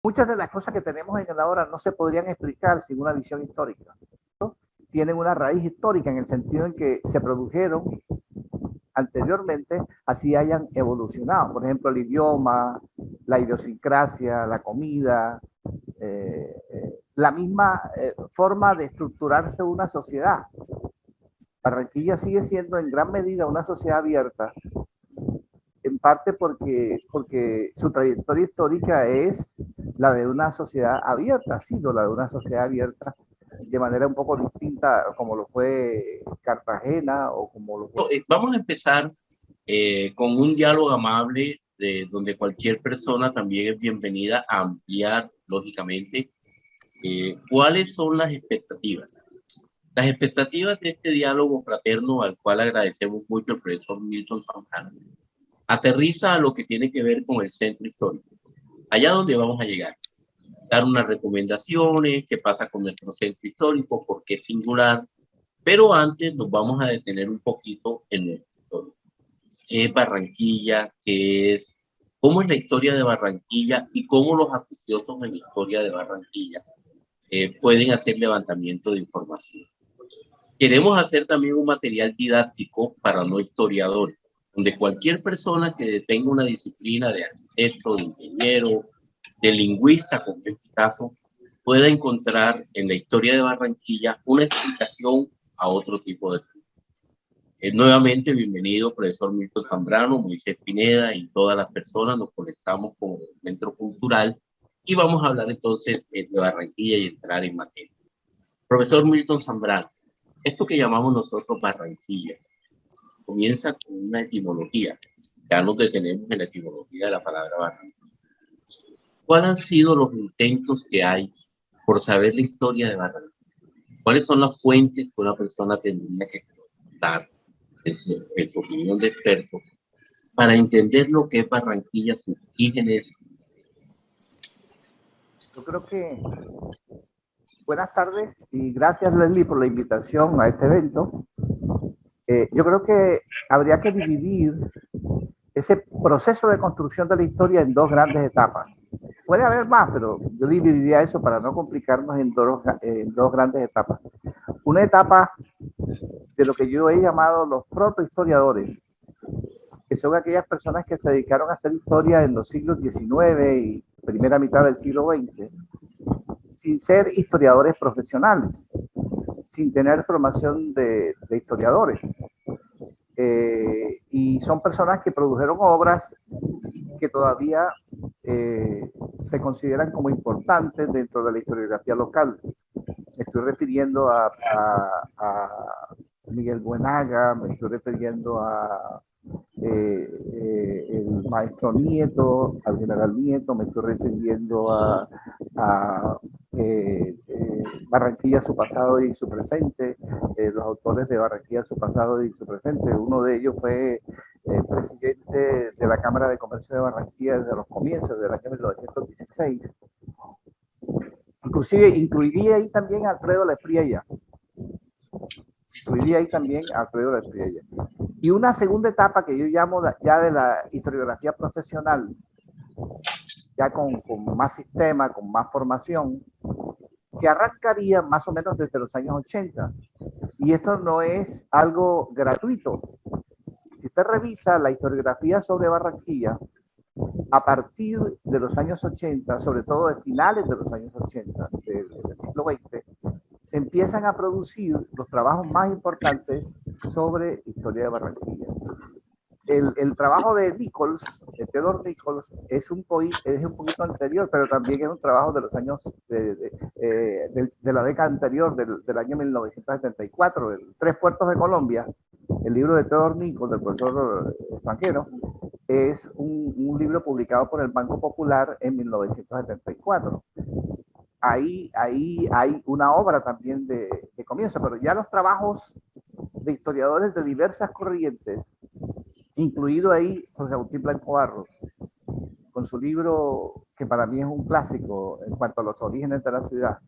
Muchas de las cosas que tenemos en el ahora no se podrían explicar sin una visión histórica. Tienen una raíz histórica en el sentido en que se produjeron anteriormente, así hayan evolucionado. Por ejemplo, el idioma, la idiosincrasia, la comida, la misma forma de estructurarse una sociedad. Barranquilla sigue siendo en gran medida una sociedad abierta, en parte porque su trayectoria histórica es la de una sociedad abierta, ha sido la de una sociedad abierta de manera un poco distinta como lo fue Cartagena o como lo fue... Vamos a empezar con un diálogo amable donde cualquier persona también es bienvenida a ampliar, lógicamente, cuáles son las expectativas. Las expectativas de este diálogo fraterno, al cual agradecemos mucho al profesor Milton Zambrano, aterriza a lo que tiene que ver con el centro histórico. Allá donde vamos a llegar. Dar unas recomendaciones, qué pasa con nuestro centro histórico, por qué es singular, pero antes nos vamos a detener un poquito en nuestro historia. ¿Qué es Barranquilla? ¿Cómo es la historia de Barranquilla y cómo los acuciosos en la historia de Barranquilla pueden hacer levantamiento de información? Queremos hacer también un material didáctico para no historiadores, donde cualquier persona que tenga una disciplina de arquitecto, de ingeniero, de lingüista, como en este caso, pueda encontrar en la historia de Barranquilla una explicación a otro tipo de fenómenos. Nuevamente, bienvenido, profesor Milton Zambrano, Moisés Pineda y todas las personas. Nos conectamos con el Centro Cultural y vamos a hablar entonces de Barranquilla y entrar en materia. Profesor Milton Zambrano, esto que llamamos nosotros Barranquilla comienza con una etimología. Ya nos detenemos en la etimología de la palabra Barranquilla. ¿Cuáles han sido los intentos que hay por saber la historia de Barranquilla? ¿Cuáles son las fuentes que una persona tendría que contar, en tu opinión de experto, para entender lo que es Barranquilla, sus orígenes? Yo creo que buenas tardes y gracias Leslie por la invitación a este evento. Yo creo que habría que dividir ese proceso de construcción de la historia en dos grandes etapas. Puede haber más, pero yo dividiría eso para no complicarnos en dos grandes etapas. Una etapa de lo que yo he llamado los protohistoriadores, que son aquellas personas que se dedicaron a hacer historia en los siglos XIX y primera mitad del siglo XX, sin ser historiadores profesionales, sin tener formación de historiadores. Y son personas que produjeron obras que todavía se consideran como importantes dentro de la historiografía local. Me estoy refiriendo a Miguel Buenaga, me estoy refiriendo a el maestro Nieto, al general Nieto, me estoy refiriendo a Barranquilla, su pasado y su presente, los autores de Barranquilla, su pasado y su presente. Uno de ellos fue presidente de la Cámara de Comercio de Barranquilla desde los comienzos del año 1916. Inclusive incluiría ahí también a Alfredo Lespriella. Incluiría ahí también a Alfredo Lespriella. Y una segunda etapa que yo llamo ya de la historiografía profesional, ya con más sistema, con más formación, que arrancaría más o menos desde los años 80. Y esto no es algo gratuito. Si usted revisa la historiografía sobre Barranquilla, a partir de los años 80, sobre todo de finales de los años 80 del siglo XX, se empiezan a producir los trabajos más importantes sobre historia de Barranquilla. El trabajo de Nichols, de Theodore Nichols, es un poquito anterior, pero también es un trabajo de los años, de la década anterior, del año 1974, el Tres Puertos de Colombia, el libro de Theodore Nichols, del profesor extranjero, es un libro publicado por el Banco Popular en 1974. Ahí hay una obra también de comienzo, pero ya los trabajos de historiadores de diversas corrientes, incluido ahí José Agustín Blanco Barros, con su libro que para mí es un clásico en cuanto a los orígenes de la ciudad,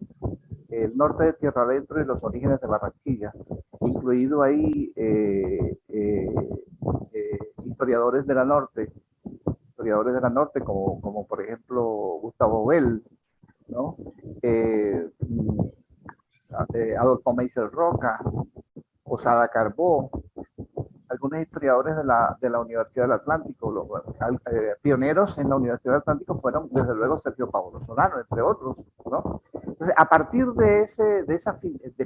El norte de Tierra Adentro y los orígenes de Barranquilla, incluido ahí historiadores de la norte como por ejemplo Gustavo Bell, ¿no? Adolfo Meiser Roca, Osada Carbó, algunos historiadores de la Universidad del Atlántico, los pioneros en la Universidad del Atlántico fueron, desde luego, Sergio Pablo Solano, entre otros, ¿no? Entonces, a partir de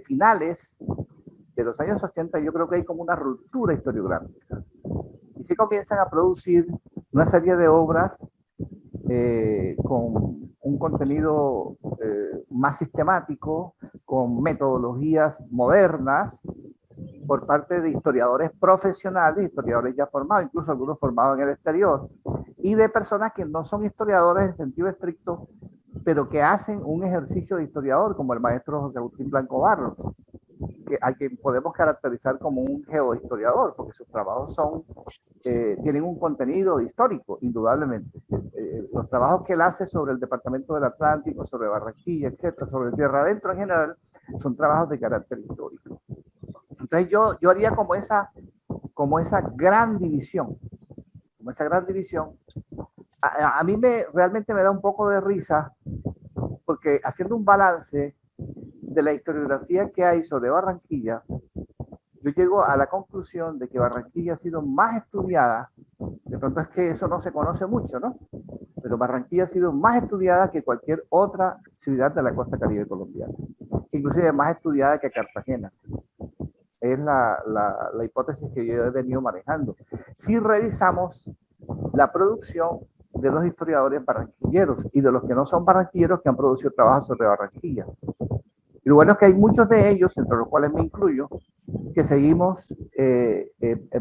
finales de los años 80, yo creo que hay como una ruptura historiográfica. Y se comienzan a producir una serie de obras con un contenido más sistemático, con metodologías modernas, por parte de historiadores profesionales, historiadores ya formados, incluso algunos formados en el exterior, y de personas que no son historiadores en sentido estricto, pero que hacen un ejercicio de historiador, como el maestro José Agustín Blanco Barros, al que podemos caracterizar como un geohistoriador, porque sus trabajos tienen un contenido histórico, indudablemente. Los trabajos que él hace sobre el departamento del Atlántico, sobre Barranquilla, etcétera, sobre Tierra Adentro en general, son trabajos de carácter histórico. Entonces yo haría como esa gran división, A mí realmente me da un poco de risa, porque haciendo un balance de la historiografía que hay sobre Barranquilla, yo llego a la conclusión de que Barranquilla ha sido más estudiada, de pronto es que eso no se conoce mucho, ¿no? Pero Barranquilla ha sido más estudiada que cualquier otra ciudad de la costa caribe colombiana, inclusive más estudiada que Cartagena. Es la hipótesis que yo he venido manejando. Si revisamos la producción de los historiadores barranquilleros y de los que no son barranquilleros que han producido trabajos sobre Barranquilla. Y lo bueno es que hay muchos de ellos, entre los cuales me incluyo, que seguimos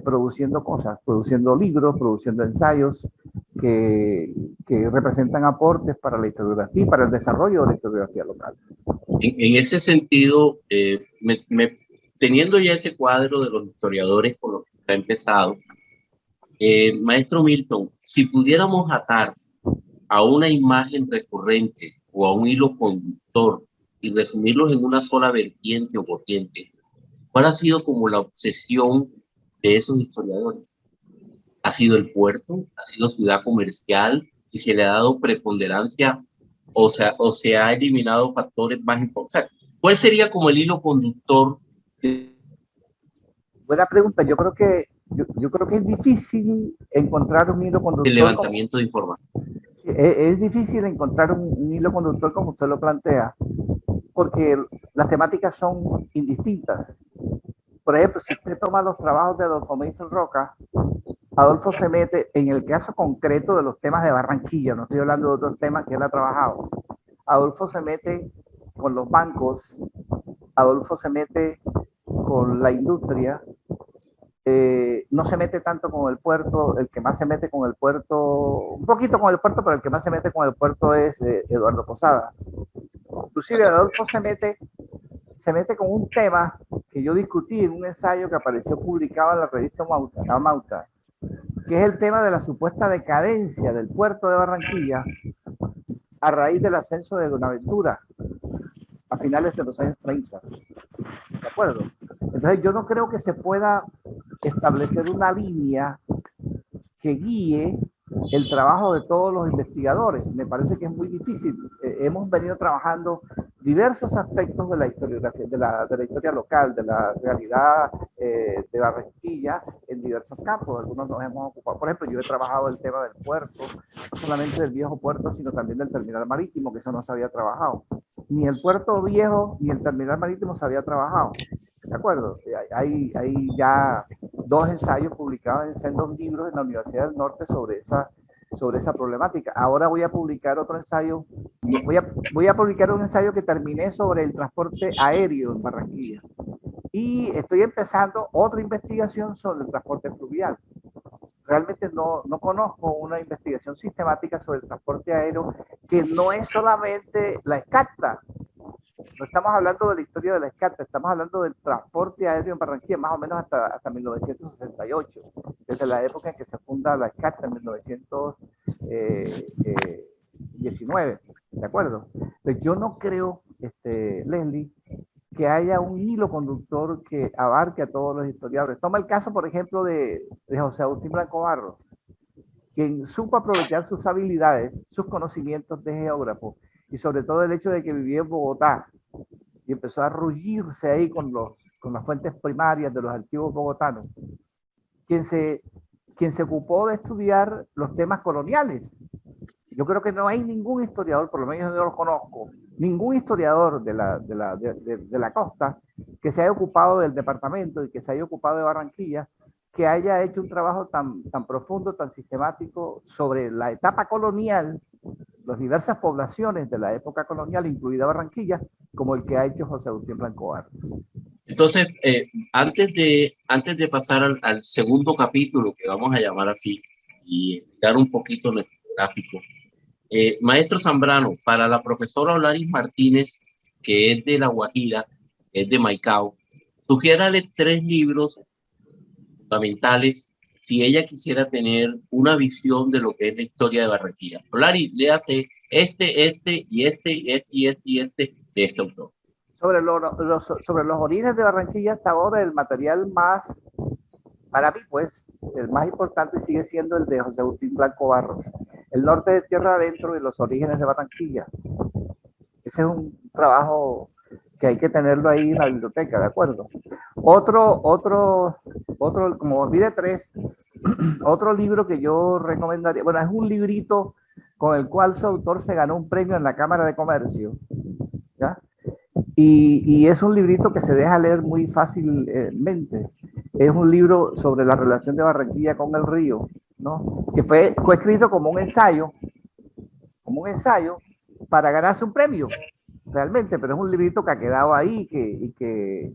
produciendo cosas, produciendo libros, produciendo ensayos que representan aportes para la historiografía y para el desarrollo de la historiografía local. En ese sentido, teniendo ya ese cuadro de los historiadores con los que está empezado, maestro Milton, si pudiéramos atar a una imagen recurrente o a un hilo conductor y resumirlos en una sola vertiente o corriente, ¿cuál ha sido como la obsesión de esos historiadores? ¿Ha sido el puerto? ¿Ha sido ciudad comercial? ¿Y se le ha dado preponderancia o se ha eliminado factores más importantes? ¿Cuál sería como el hilo conductor? Buena pregunta. Yo creo que es difícil encontrar un hilo conductor. El levantamiento de información. Es difícil encontrar un hilo conductor como usted lo plantea, porque las temáticas son indistintas. Por ejemplo, si usted toma los trabajos de Adolfo Meiser Roca, Adolfo se mete en el caso concreto de los temas de Barranquilla, no estoy hablando de otros temas que él ha trabajado. Adolfo se mete con los bancos, Adolfo se mete con la industria, no se mete tanto con el puerto, el que más se mete con el puerto, un poquito con el puerto, pero el que más se mete con el puerto es Eduardo Posada. Inclusive Adolfo se mete con un tema que yo discutí en un ensayo que apareció publicado en la revista Mauta, que es el tema de la supuesta decadencia del puerto de Barranquilla a raíz del ascenso de Buenaventura a finales de los años 30. ¿De acuerdo? Entonces yo no creo que se pueda establecer una línea que guíe el trabajo de todos los investigadores. Me parece que es muy difícil. Hemos venido trabajando diversos aspectos de la historiografía, de la historia local, de la realidad de Barranquilla en diversos campos. Algunos nos hemos ocupado. Por ejemplo, yo he trabajado el tema del puerto, no solamente del viejo puerto, sino también del terminal marítimo, que eso no se había trabajado. Ni el puerto viejo ni el terminal marítimo se había trabajado. ¿De acuerdo? Hay ya 2 ensayos publicados en sendos libros en la Universidad del Norte sobre esa problemática. Ahora voy a publicar otro ensayo. Voy a publicar un ensayo que terminé sobre el transporte aéreo en Barranquilla. Y estoy empezando otra investigación sobre el transporte fluvial. Realmente no conozco una investigación sistemática sobre el transporte aéreo que no es solamente la escata. No estamos hablando de la historia de la escata, estamos hablando del transporte aéreo en Barranquilla, más o menos hasta 1968, desde la época en que se funda la escata en 1919, ¿de acuerdo? Pero yo no creo, Leslie, que haya un hilo conductor que abarque a todos los historiadores. Toma el caso, por ejemplo, de José Agustín Blanco Barros. quien supo aprovechar sus habilidades, sus conocimientos de geógrafo y sobre todo el hecho de que vivía en Bogotá y empezó a rullirse ahí con las fuentes primarias de los archivos bogotanos, quien se ocupó de estudiar los temas coloniales. Yo creo que no hay ningún historiador, por lo menos yo no lo conozco, ningún historiador de la costa que se haya ocupado del departamento y que se haya ocupado de Barranquilla, que haya hecho un trabajo tan profundo, tan sistemático sobre la etapa colonial, las diversas poblaciones de la época colonial, incluida Barranquilla, como el que ha hecho José Agustín Blanco Barros. Entonces, antes de pasar al segundo capítulo, que vamos a llamar así, y dar un poquito nuestro gráfico, maestro Zambrano, para la profesora Olaris Martínez, que es de La Guajira, es de Maicao, sugiérale 3 libros fundamentales si ella quisiera tener una visión de lo que es la historia de Barranquilla. Olaris, léase este y este de este autor. Sobre los orígenes de Barranquilla hasta ahora, el material más, para mí, pues, el más importante sigue siendo el de José Agustín Blanco Barros, El norte de tierra adentro y los orígenes de Barranquilla. Ese es un trabajo que hay que tenerlo ahí en la biblioteca, ¿de acuerdo? Otro, como vi de 3, otro libro que yo recomendaría, bueno, es un librito con el cual su autor se ganó un premio en la Cámara de Comercio, ¿ya? Y es un librito que se deja leer muy fácilmente. Es un libro sobre la relación de Barranquilla con el río, ¿no? Que fue escrito como un ensayo para ganarse un premio, realmente, pero es un librito que ha quedado ahí y que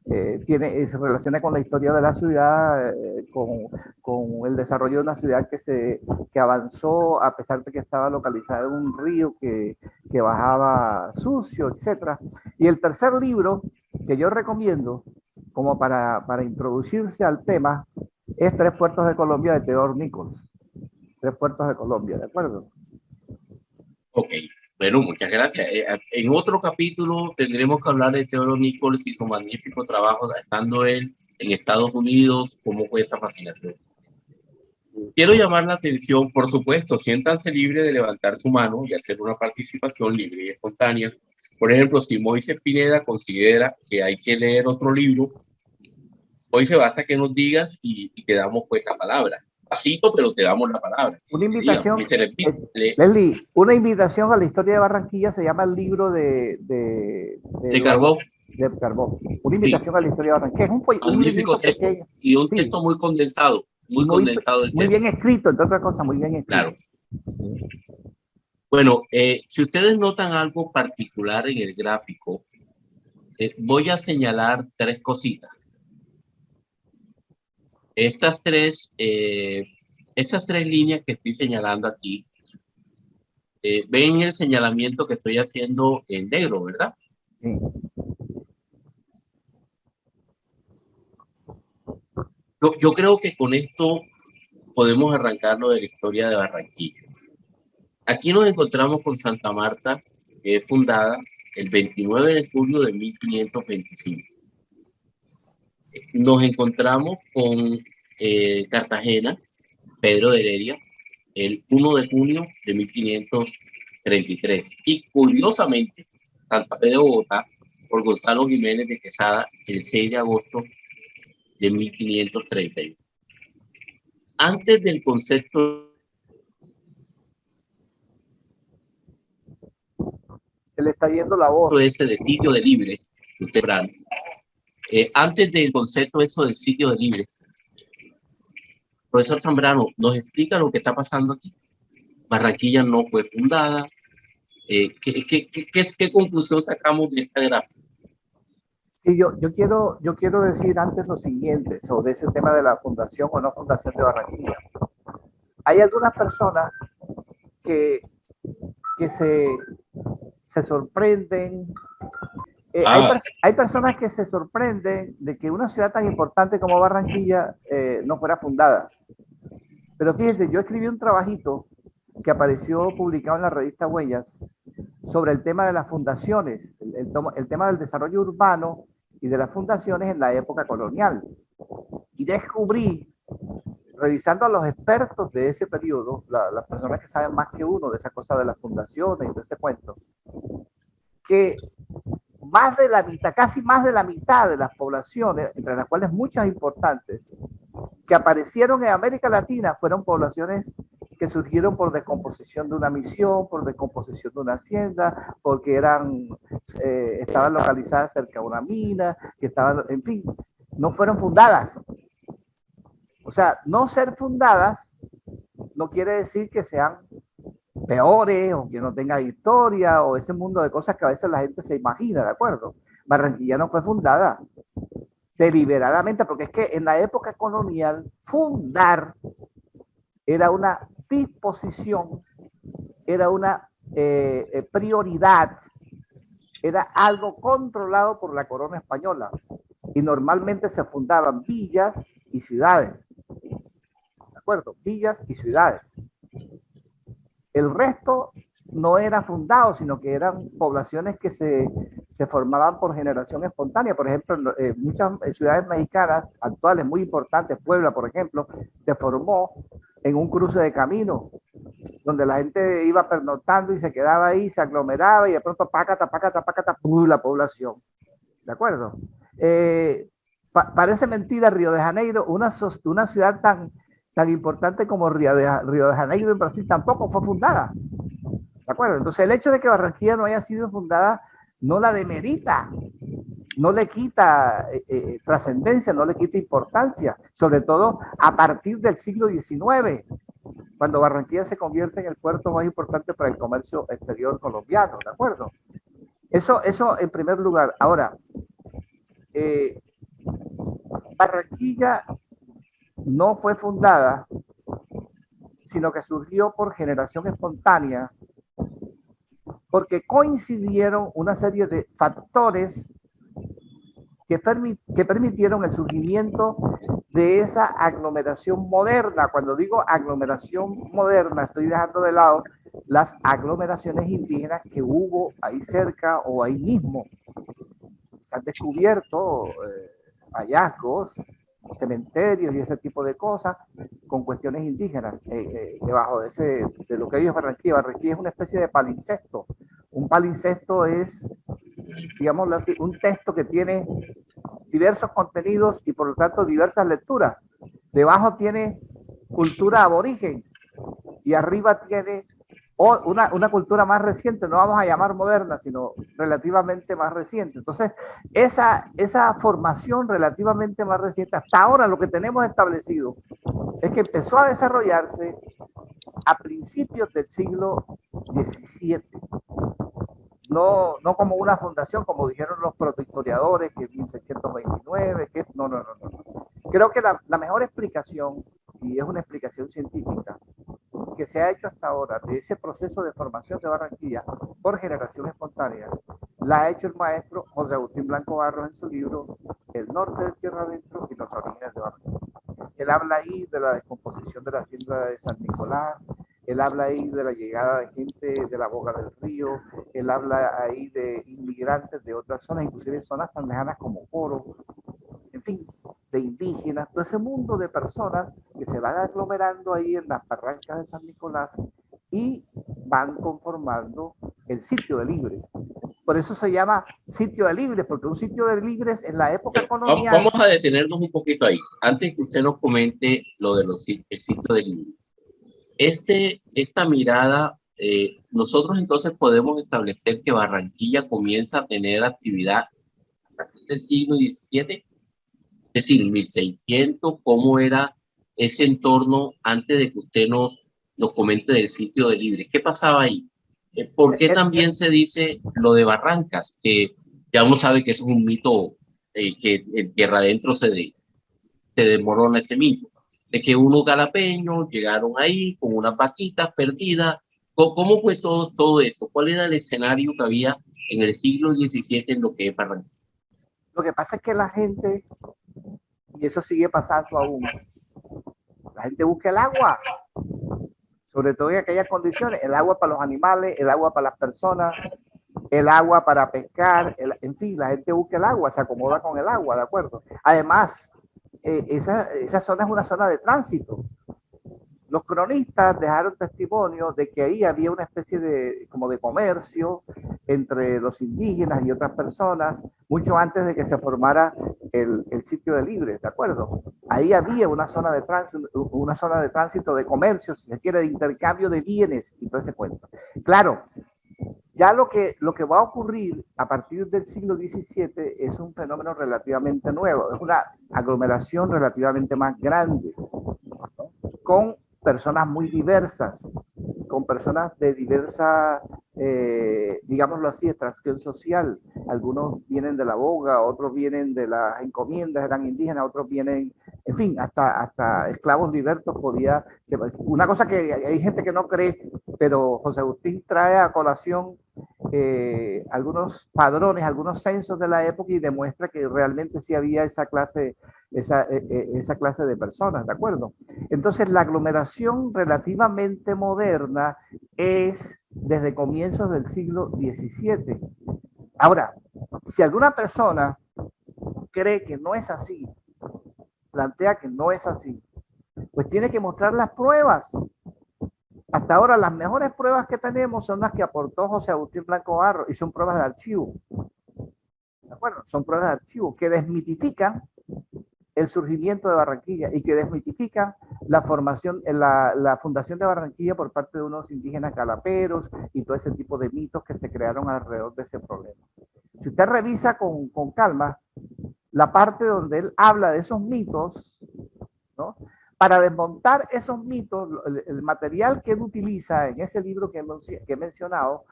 se relaciona con la historia de la ciudad, con el desarrollo de una ciudad que avanzó a pesar de que estaba localizada en un río que bajaba sucio, etc. Y el tercer libro que yo recomiendo como para introducirse al tema es Tres Puertos de Colombia de Theodore Nichols. Tres Puertos de Colombia, ¿de acuerdo? Ok, bueno, muchas gracias. En otro capítulo tendremos que hablar de Theodore Nichols y su magnífico trabajo estando él en Estados Unidos, cómo fue esa fascinación. Quiero llamar la atención, por supuesto, siéntanse libres de levantar su mano y hacer una participación libre y espontánea. Por ejemplo, si Moisés Pineda considera que hay que leer otro libro, hoy se basta que nos digas y te damos pues la palabra. Pasito, pero te damos la palabra. Una invitación, Leslie, una invitación a la historia de Barranquilla se llama el libro de Carbó. De Carbó. Una invitación a la historia de Barranquilla. Es un magnífico texto pequeño. Y un texto muy condensado. Muy condensado el texto. Muy bien escrito, entre otras cosas, muy bien escrito. Claro. Bueno, si ustedes notan algo particular en el gráfico, voy a señalar 3 cositas. Estas tres líneas que estoy señalando aquí, ven el señalamiento que estoy haciendo en negro, ¿verdad? Sí. Yo creo que con esto podemos arrancarlo de la historia de Barranquilla. Aquí nos encontramos con Santa Marta, que es fundada el 29 de julio de 1525. Nos encontramos con Cartagena, Pedro de Heredia, el 1 de junio de 1533. Y curiosamente, Santa Fe de Bogotá, por Gonzalo Jiménez de Quesada, el 6 de agosto de 1531. Antes del concepto... Se le está yendo la voz. Ese de sitio de libres, usted verán, antes del concepto eso del sitio de libres, profesor Zambrano, ¿nos explica lo que está pasando aquí? Barranquilla no fue fundada. ¿Qué conclusión sacamos de esta gráfica? Sí, yo quiero decir antes lo siguiente sobre ese tema de la fundación o no fundación de Barranquilla. Hay algunas personas que se sorprenden. Hay personas que se sorprenden de que una ciudad tan importante como Barranquilla no fuera fundada. Pero fíjense, yo escribí un trabajito que apareció publicado en la revista Huellas sobre el tema de las fundaciones, el tema del desarrollo urbano y de las fundaciones en la época colonial. Y descubrí revisando a los expertos de ese periodo, las personas que saben más que uno de esa cosa de las fundaciones y de ese cuento, que más de la mitad, casi más de la mitad de las poblaciones, entre las cuales muchas importantes, que aparecieron en América Latina fueron poblaciones que surgieron por descomposición de una misión, por descomposición de una hacienda, porque estaban localizadas cerca de una mina, que estaban, en fin, no fueron fundadas. O sea, no ser fundadas no quiere decir que sean peores o que no tengan historia o ese mundo de cosas que a veces la gente se imagina, ¿de acuerdo? Barranquilla no fue fundada deliberadamente, porque es que en la época colonial fundar era una disposición, era una prioridad, era algo controlado por la corona española y normalmente se fundaban villas y ciudades, ¿de acuerdo? Villas y ciudades. El resto no era fundado, sino que eran poblaciones que se formaban por generación espontánea. Por ejemplo, muchas ciudades mexicanas actuales muy importantes, Puebla, por ejemplo, se formó en un cruce de camino, donde la gente iba pernoctando y se quedaba ahí, se aglomeraba y de pronto pácata, la población. ¿De acuerdo? Parece mentira, Río de Janeiro, una ciudad tan importante como Río de Janeiro en Brasil tampoco fue fundada. ¿De acuerdo? Entonces el hecho de que Barranquilla no haya sido fundada no la demerita, no le quita trascendencia, no le quita importancia, sobre todo a partir del siglo XIX, cuando Barranquilla se convierte en el puerto más importante para el comercio exterior colombiano, ¿de acuerdo? Eso en primer lugar. Ahora, Barranquilla no fue fundada, sino que surgió por generación espontánea, porque coincidieron una serie de factores que permitieron el surgimiento de esa aglomeración moderna. Cuando digo aglomeración moderna, estoy dejando de lado las aglomeraciones indígenas que hubo ahí cerca o ahí mismo. Se han descubierto hallazgos, cementerios y ese tipo de cosas con cuestiones indígenas debajo de lo que ellos Barranquilla. Barranquilla es una especie de palincesto. Un palincesto es, digámoslo así, un texto que tiene diversos contenidos y por lo tanto diversas lecturas. Debajo tiene cultura aborigen y arriba tiene una cultura más reciente, no vamos a llamar moderna, sino relativamente más reciente. Entonces, esa formación relativamente más reciente, hasta ahora lo que tenemos establecido es que empezó a desarrollarse a principios del siglo XVII. No como una fundación, como dijeron los protohistoriadores, que 1629, que no. Creo que la mejor explicación, y es una explicación científica, que se ha hecho hasta ahora de ese proceso de formación de Barranquilla por generación espontánea, la ha hecho el maestro José Agustín Blanco Barros en su libro El norte de Tierra Adentro y los orígenes de Barranquilla. Él habla ahí de la descomposición de la hacienda de San Nicolás, él habla ahí de la llegada de gente de la boca del río, él habla ahí de inmigrantes de otras zonas, inclusive zonas tan lejanas como Coro, en fin, de indígenas, todo ese mundo de personas que se van aglomerando ahí en las barrancas de San Nicolás y van conformando el sitio de Libres. Por eso se llama sitio de Libres, porque un sitio de Libres en la época colonial... Vamos a detenernos un poquito ahí, antes que usted nos comente lo de el sitio de Libres. Esta mirada, nosotros entonces podemos establecer que Barranquilla comienza a tener actividad a partir del siglo XVII, es decir, 1600, ¿cómo era ese entorno antes de que usted nos comente del sitio de Libres? ¿Qué pasaba ahí? ¿Por qué también se dice lo de Barrancas? Que ya uno sabe que eso es un mito, que en tierra adentro se desmorona ese mito, de que unos galapeños llegaron ahí con unas vaquitas perdidas. ¿Cómo fue todo eso? ¿Cuál era el escenario que había en el siglo XVII en lo que es Barranquilla? Lo que pasa es que la gente, y eso sigue pasando aún, la gente busca el agua, sobre todo en aquellas condiciones, el agua para los animales, el agua para las personas, el agua para pescar, en fin, la gente busca el agua, se acomoda con el agua, ¿de acuerdo? Además, esa zona es una zona de tránsito. Los cronistas dejaron testimonio de que ahí había una especie de, como de comercio entre los indígenas y otras personas, mucho antes de que se formara el sitio de Libres, ¿de acuerdo? Ahí había una zona de tránsito de comercio, si se quiere, de intercambio de bienes y todo ese cuento. Claro, ya lo que va a ocurrir a partir del siglo XVII es un fenómeno relativamente nuevo, es una aglomeración relativamente más grande, ¿no? Con personas muy diversas, con personas de diversa, digámoslo así, extracción social. Algunos vienen de la boga, otros vienen de las encomiendas, eran indígenas, otros vienen, en fin, hasta esclavos libertos podía ser. Una cosa que hay gente que no cree, pero José Agustín trae a colación algunos padrones, algunos censos de la época y demuestra que realmente sí había esa clase de personas, ¿de acuerdo? Entonces, la aglomeración relativamente moderna es desde comienzos del siglo XVII. Ahora, si alguna persona cree que no es así, plantea que no es así, pues tiene que mostrar las pruebas. Hasta ahora las mejores pruebas que tenemos son las que aportó José Agustín Blanco Barro y son pruebas de archivo. ¿De acuerdo? Son pruebas de archivo que desmitifican el surgimiento de Barranquilla y que desmitifican la fundación de Barranquilla por parte de unos indígenas calaperos y todo ese tipo de mitos que se crearon alrededor de ese problema. Si usted revisa con calma la parte donde él habla de esos mitos, ¿no? Para desmontar esos mitos, el material que él utiliza en ese libro que he mencionado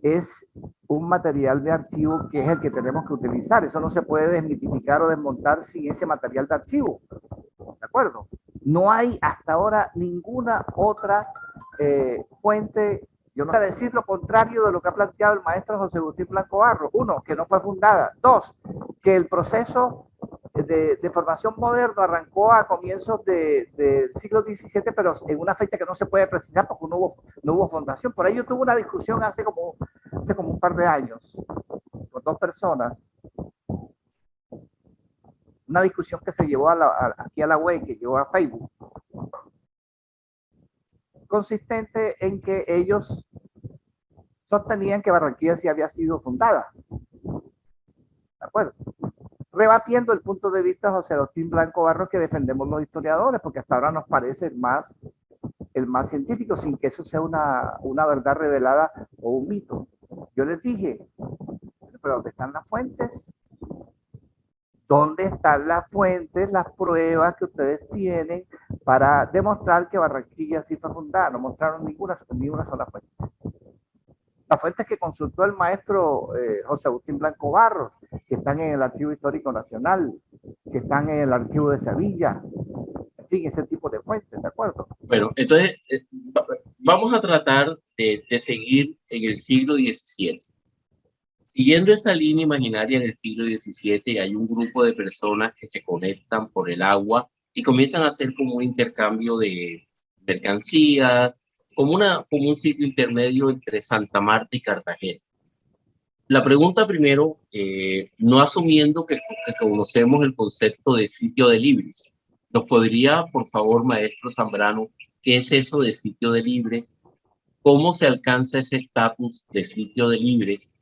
es un material de archivo que es el que tenemos que utilizar. Eso no se puede desmitificar o desmontar sin ese material de archivo. ¿De acuerdo? No hay hasta ahora ninguna otra fuente. Yo no voy a decir lo contrario de lo que ha planteado el maestro José Agustín Blanco Barro. Uno, que no fue fundada. Dos, que el proceso de formación moderno arrancó a comienzos del siglo XVII, pero en una fecha que no se puede precisar porque no hubo fundación. Por ello tuve una discusión hace como un par de años con dos personas, una discusión que se llevó aquí a la web, que llevó a Facebook, consistente en que ellos sostenían que Barranquilla sí había sido fundada. ¿De acuerdo? Rebatiendo el punto de vista de José Agustín Blanco Barro que defendemos los historiadores, porque hasta ahora nos parece el más científico, sin que eso sea una verdad revelada o un mito. Yo les dije, pero ¿dónde están las fuentes? ¿Dónde están las fuentes, las pruebas que ustedes tienen para demostrar que Barranquilla sí fue fundada? No mostraron ninguna sola fuente. Las fuentes que consultó el maestro José Agustín Blanco Barros, que están en el Archivo Histórico Nacional, que están en el Archivo de Sevilla, en fin, ese tipo de fuentes, ¿de acuerdo? Bueno, entonces vamos a tratar de seguir en el siglo XVII. Siguiendo esa línea imaginaria en el siglo XVII, hay un grupo de personas que se conectan por el agua y comienzan a hacer como un intercambio de mercancías, como un sitio intermedio entre Santa Marta y Cartagena. La pregunta primero, no asumiendo que conocemos el concepto de sitio de libres, ¿nos podría, por favor, maestro Zambrano, qué es eso de sitio de libres? ¿Cómo se alcanza ese estatus de sitio de libres?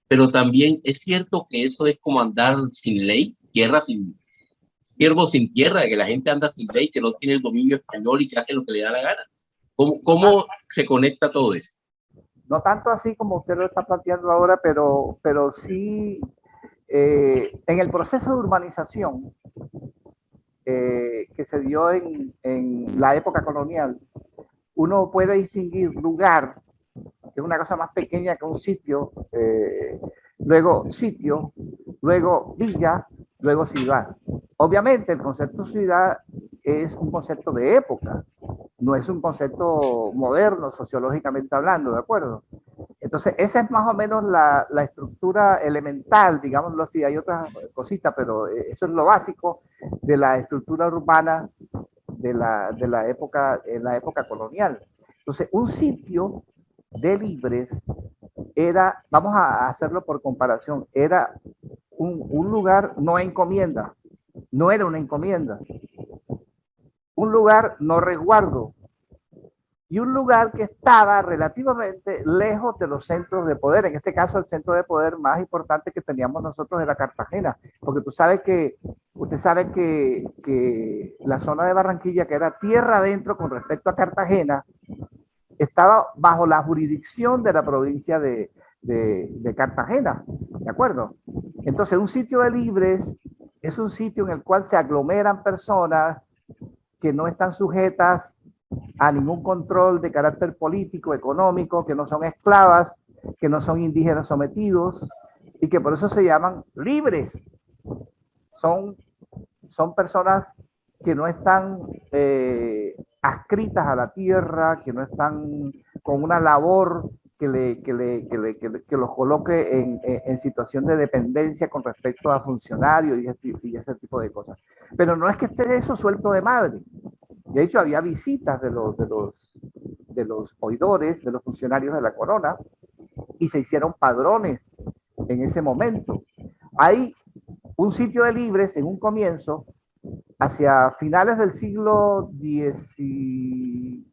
Pero también es cierto que eso es como andar sin ley, siervo sin tierra, que la gente anda sin ley, que no tiene el dominio español y que hace lo que le da la gana. ¿Cómo se conecta todo eso? No tanto así como usted lo está planteando ahora, pero sí en el proceso de urbanización que se dio en la época colonial, uno puede distinguir lugar, que es una cosa más pequeña que un sitio, luego sitio, luego villa, luego ciudad. Obviamente el concepto ciudad es un concepto de época, no es un concepto moderno sociológicamente hablando, ¿de acuerdo? Entonces, esa es más o menos la estructura elemental, digámoslo así. Hay otras cositas, pero eso es lo básico de la estructura urbana de la época colonial. Entonces, un sitio de libres era, vamos a hacerlo por comparación, era un lugar no encomienda, no era una encomienda. Un lugar no resguardo, y un lugar que estaba relativamente lejos de los centros de poder. En este caso, el centro de poder más importante que teníamos nosotros era Cartagena, porque usted sabe que la zona de Barranquilla, que era tierra adentro con respecto a Cartagena, estaba bajo la jurisdicción de la provincia de Cartagena, ¿de acuerdo? Entonces, un sitio de libres es un sitio en el cual se aglomeran personas que no están sujetas a ningún control de carácter político, económico, que no son esclavas, que no son indígenas sometidos y que por eso se llaman libres. Son, son personas que no están adscritas a la tierra, que no están con una labor que los coloque en situación de dependencia con respecto a funcionarios y ese tipo de cosas. Pero no es que esté eso suelto de madre. De hecho, había visitas de los oidores, de los funcionarios de la corona, y se hicieron padrones en ese momento. Hay un sitio de libres en un comienzo, hacia finales del siglo XVIII,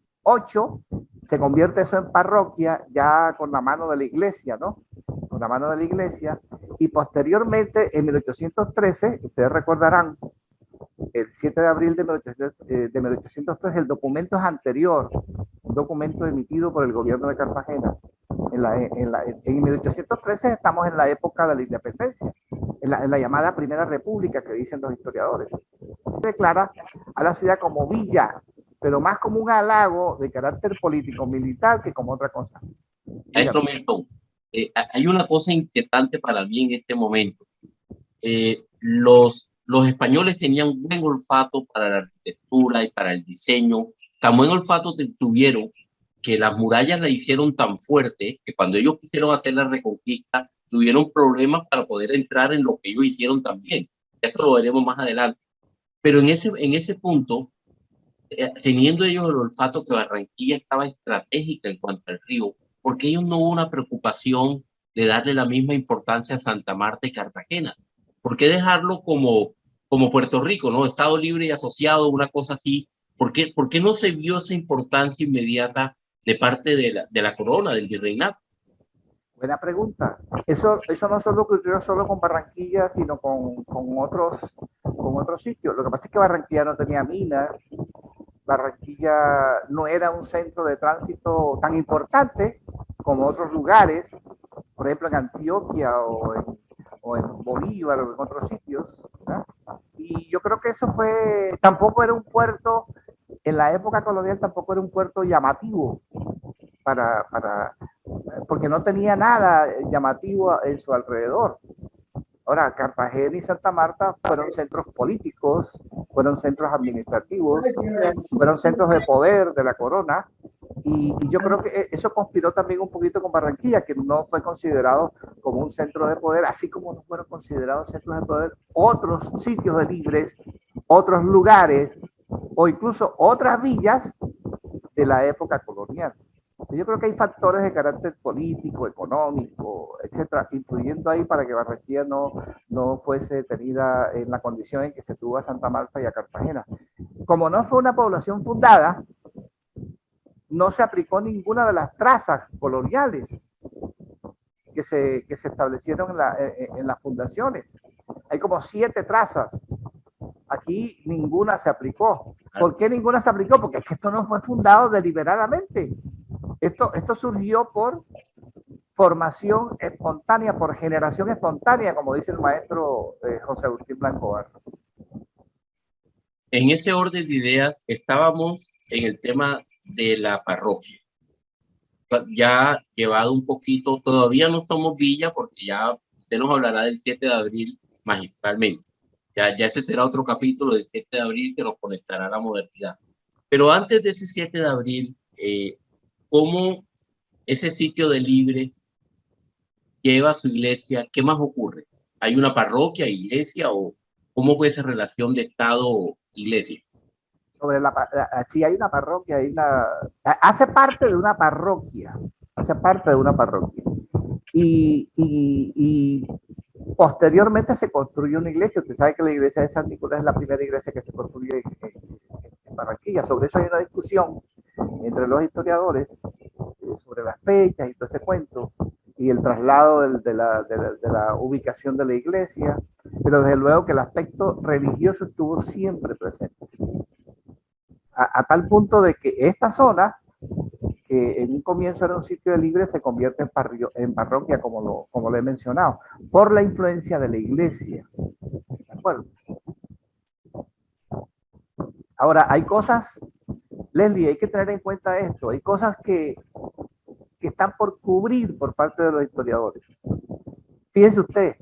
se convierte eso en parroquia ya con la mano de la iglesia, ¿no? Con la mano de la iglesia, y posteriormente en 1813, ustedes recordarán, el 7 de abril de 1803, el documento es anterior, un documento emitido por el gobierno de Cartagena. En 1813 estamos en la época de la independencia, en la llamada Primera República que dicen los historiadores. Se declara a la ciudad como villa, pero más como un halago de carácter político-militar que como otra cosa. Maestro Milton, hay una cosa inquietante para mí en este momento. Los españoles tenían buen olfato para la arquitectura y para el diseño. Tan buen olfato tuvieron que las murallas la hicieron tan fuerte que cuando ellos quisieron hacer la reconquista tuvieron problemas para poder entrar en lo que ellos hicieron también. Eso lo veremos más adelante. Pero en ese punto, teniendo ellos el olfato que Barranquilla estaba estratégica en cuanto al río, porque ellos no hubo una preocupación de darle la misma importancia a Santa Marta y Cartagena. ¿Por qué dejarlo como Puerto Rico, ¿no? Estado libre y asociado, una cosa así? ¿Por qué no se vio esa importancia inmediata de parte de la corona, del virreinato? Buena pregunta. Eso no solo ocurrió solo con Barranquilla, sino con otros sitios. Lo que pasa es que Barranquilla no tenía minas, Barranquilla no era un centro de tránsito tan importante como otros lugares, por ejemplo en Antioquia o en Bolívar o en otros sitios, ¿no? Y yo creo que eso tampoco era un puerto, en la época colonial tampoco era un puerto llamativo porque no tenía nada llamativo en su alrededor. Ahora, Cartagena y Santa Marta fueron centros políticos, fueron centros administrativos, fueron centros de poder de la corona, y yo creo que eso conspiró también un poquito con Barranquilla, que no fue considerado como un centro de poder, así como no fueron considerados centros de poder otros sitios de libres, otros lugares, o incluso otras villas de la época colonial. Yo creo que hay factores de carácter político, económico, etcétera, influyendo ahí para que Barranquilla no fuese tenida en la condición en que se tuvo a Santa Marta y a Cartagena. Como no fue una población fundada, no se aplicó ninguna de las trazas coloniales que se establecieron en las fundaciones. Hay como 7 trazas. Aquí ninguna se aplicó. ¿Por qué ninguna se aplicó? Porque es que esto no fue fundado deliberadamente. Esto surgió por formación espontánea, por generación espontánea, como dice el maestro José Agustín Blanco Barros. En ese orden de ideas estábamos en el tema de la parroquia. Ya llevado un poquito, todavía no somos villa porque ya usted nos hablará del 7 de abril magistralmente. Ya ese será otro capítulo del 7 de abril que nos conectará a la modernidad. Pero antes de ese 7 de abril, ¿cómo ese sitio de libre lleva a su iglesia? ¿Qué más ocurre? ¿Hay una parroquia, iglesia o cómo fue esa relación de Estado-iglesia? Sí, hay una parroquia, hace parte de una parroquia, y posteriormente se construyó una iglesia. Usted sabe que la iglesia de San Nicolás es la primera iglesia que se construye en Barranquilla. Sobre eso hay una discusión, entre los historiadores sobre las fechas y todo ese cuento, y el traslado de la ubicación de la iglesia, pero desde luego que el aspecto religioso estuvo siempre presente. A tal punto de que esta zona, que en un comienzo era un sitio de libre, se convierte en parroquia, como lo he mencionado, por la influencia de la iglesia. ¿De acuerdo? Ahora, hay cosas, Leslie, hay que tener en cuenta esto, hay cosas que están por cubrir por parte de los historiadores. Fíjense usted,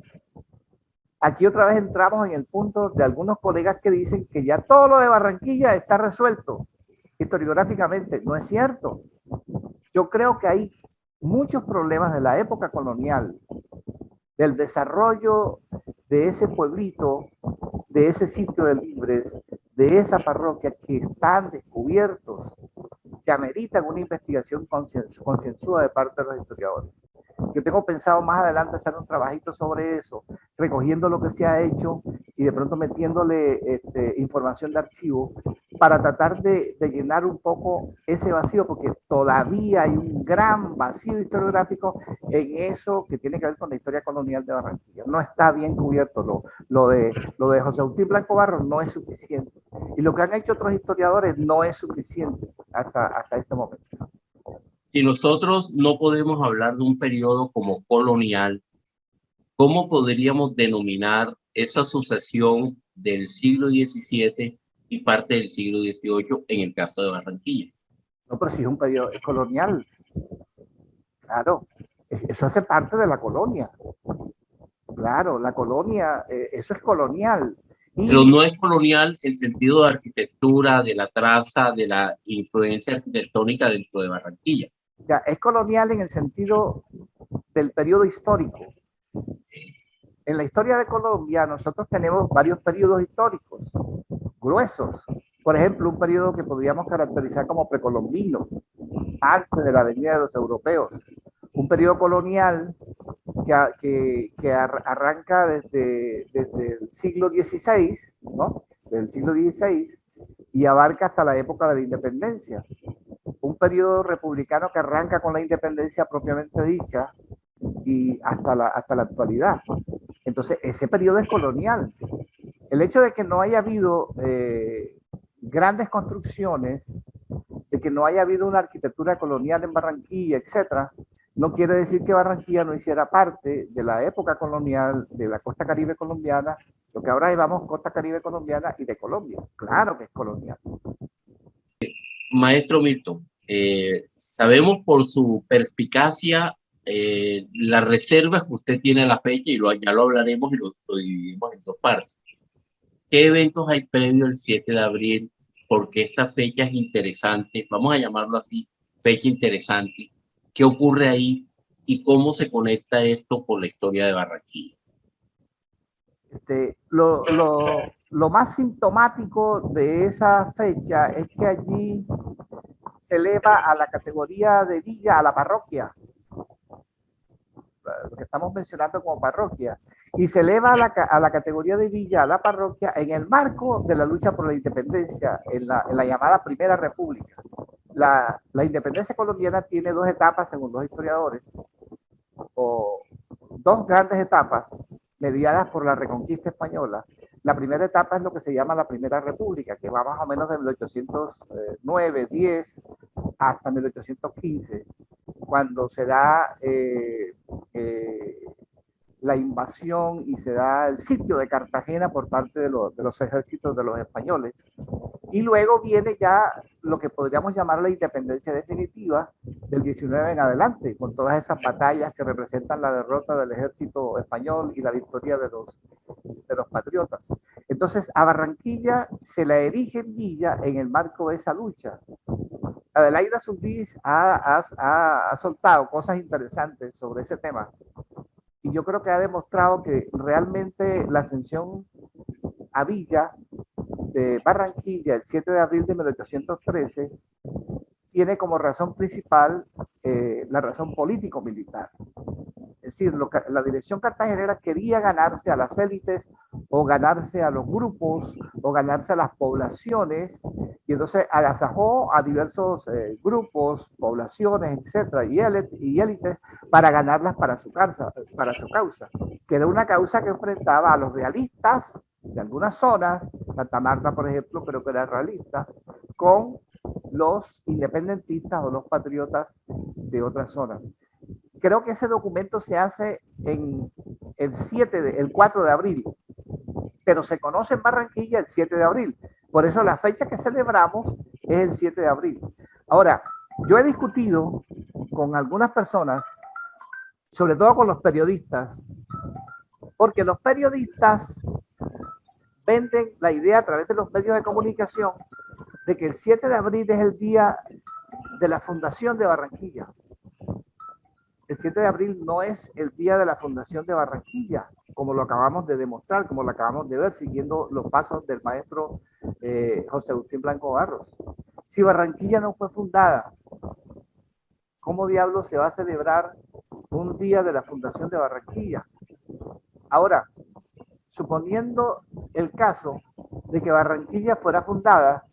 aquí otra vez entramos en el punto de algunos colegas que dicen que ya todo lo de Barranquilla está resuelto historiográficamente. No es cierto. Yo creo que hay muchos problemas de la época colonial, del desarrollo de ese pueblito, de ese sitio de libres, de esa parroquia, que están descubiertos, que ameritan una investigación concienzuda de parte de los historiadores. Yo tengo pensado más adelante hacer un trabajito sobre eso, recogiendo lo que se ha hecho y de pronto metiéndole información de archivo para tratar de llenar un poco ese vacío, porque todavía hay un gran vacío historiográfico en eso que tiene que ver con la historia colonial de Barranquilla. No está bien cubierto. Lo de José Agustín Blanco Barros no es suficiente. Y lo que han hecho otros historiadores no es suficiente hasta este momento. Si nosotros no podemos hablar de un periodo como colonial, ¿cómo podríamos denominar esa sucesión del siglo XVII y parte del siglo XVIII en el caso de Barranquilla? No, pero si es un periodo colonial, claro, eso hace parte de la colonia. Claro, la colonia, eso es colonial. Pero no es colonial en sentido de arquitectura, de la traza, de la influencia arquitectónica dentro de Barranquilla. O sea, es colonial en el sentido del periodo histórico. En la historia de Colombia nosotros tenemos varios periodos históricos gruesos. Por ejemplo, un periodo que podríamos caracterizar como precolombino, antes de la venida de los europeos. Un periodo colonial que arranca desde el siglo XVI, ¿no? Del siglo XVI, y abarca hasta la época de la independencia. Un periodo republicano que arranca con la independencia propiamente dicha y hasta la actualidad. Entonces, ese periodo es colonial. El hecho de que no haya habido grandes construcciones, de que no haya habido una arquitectura colonial en Barranquilla, etcétera, no quiere decir que Barranquilla no hiciera parte de la época colonial de la costa caribe colombiana, lo que ahora llamamos costa caribe colombiana y de Colombia. Claro que es colonial. Maestro Milton, sabemos por su perspicacia las reservas que usted tiene a la fecha, y ya lo hablaremos y lo dividimos en dos partes. ¿Qué eventos hay previo al 7 de abril? Porque esta fecha es interesante, vamos a llamarlo así, fecha interesante. ¿Qué ocurre ahí y cómo se conecta esto con la historia de Barranquilla? Lo más sintomático de esa fecha es que allí se eleva a la categoría de villa, a la parroquia, lo que estamos mencionando como parroquia, y se eleva a la categoría de villa, a la parroquia, en el marco de la lucha por la independencia, en la llamada Primera República. La independencia colombiana tiene dos etapas, según los historiadores, o dos grandes etapas mediadas por la Reconquista española. La primera etapa es lo que se llama la Primera República, que va más o menos de 1809, 10 hasta 1815, cuando se da la invasión y se da el sitio de Cartagena por parte de los ejércitos de los españoles. Y luego viene ya lo que podríamos llamar la independencia definitiva del 19 en adelante, con todas esas batallas que representan la derrota del ejército español y la victoria de los patriotas. Entonces, a Barranquilla se la erige en villa en el marco de esa lucha. Adelaida Solís ha soltado cosas interesantes sobre ese tema. Y yo creo que ha demostrado que realmente la ascensión a Villa de Barranquilla el 7 de abril de 1813 tiene como razón principal la razón político-militar. Es decir, la dirección cartagenera quería ganarse a las élites o ganarse a los grupos o o ganarse a las poblaciones, y entonces agasajó a diversos grupos, poblaciones, etcétera, y élites para ganarlas para su causa, que era una causa que enfrentaba a los realistas de algunas zonas. Santa Marta, por ejemplo, creo que era realista, con los independentistas o los patriotas de otras zonas. Creo que ese documento se hace en el 4 de abril, pero se conoce en Barranquilla el 7 de abril. Por eso la fecha que celebramos es el 7 de abril. Ahora, yo he discutido con algunas personas, sobre todo con los periodistas, porque los periodistas venden la idea a través de los medios de comunicación de que el 7 de abril es el día de la fundación de Barranquilla. El 7 de abril no es el día de la fundación de Barranquilla, como lo acabamos de demostrar, como lo acabamos de ver, siguiendo los pasos del maestro José Agustín Blanco Barros. Si Barranquilla no fue fundada, ¿cómo diablos se va a celebrar un día de la fundación de Barranquilla? Ahora, suponiendo el caso de que Barranquilla fuera fundada,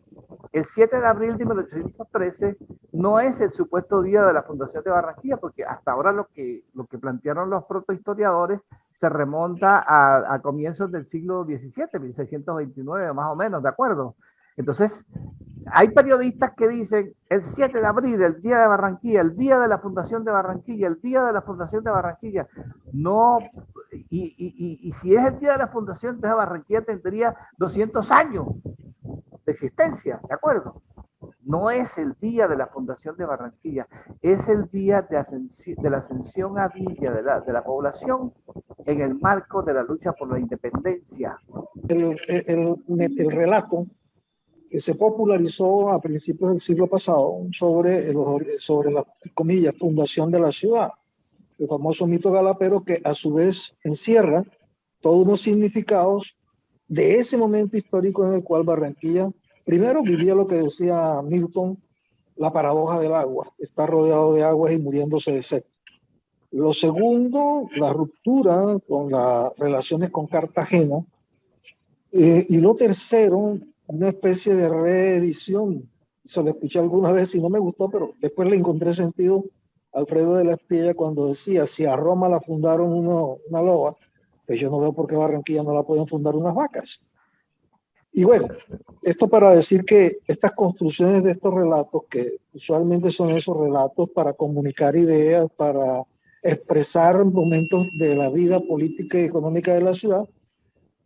el 7 de abril de 1813 no es el supuesto día de la fundación de Barranquilla, porque hasta ahora lo que plantearon los protohistoriadores se remonta a comienzos del siglo XVII, 1629 más o menos, ¿de acuerdo? Entonces, hay periodistas que dicen el 7 de abril, el día de Barranquilla, el día de la fundación de Barranquilla, el día de la fundación de Barranquilla. No, y si es el día de la fundación de Barranquilla tendría 200 años de existencia, ¿de acuerdo? No es el día de la fundación de Barranquilla, es el día de la ascensión a Villa de la población en el marco de la lucha por la independencia. El relato que se popularizó a principios del siglo pasado sobre la, comillas, fundación de la ciudad, el famoso mito galapero, que a su vez encierra todos unos significados de ese momento histórico en el cual Barranquilla primero vivía lo que decía Milton, la paradoja del agua, está rodeado de aguas y muriéndose de sed. Lo segundo, la ruptura con las relaciones con Cartagena, y lo tercero, una especie de reedición. Se lo escuché alguna vez y no me gustó, pero después le encontré sentido a Alfredo de la Espriella cuando decía, si a Roma la fundaron una loba, pues yo no veo por qué Barranquilla no la pueden fundar unas vacas. Y bueno, esto para decir que estas construcciones de estos relatos, que usualmente son esos relatos para comunicar ideas, para expresar momentos de la vida política y económica de la ciudad,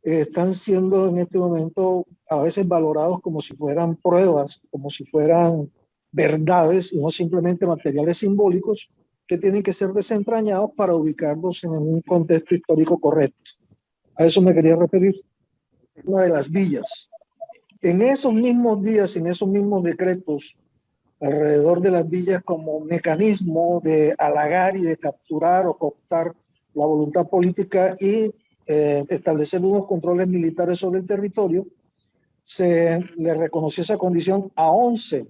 están siendo en este momento a veces valorados como si fueran pruebas, como si fueran verdades y no simplemente materiales simbólicos que tienen que ser desentrañados para ubicarlos en un contexto histórico correcto. A eso me quería referir. Una de las villas. En esos mismos días, en esos mismos decretos, alrededor de las villas como mecanismo de halagar y de capturar o cooptar la voluntad política y establecer unos controles militares sobre el territorio, se le reconoció esa condición a 11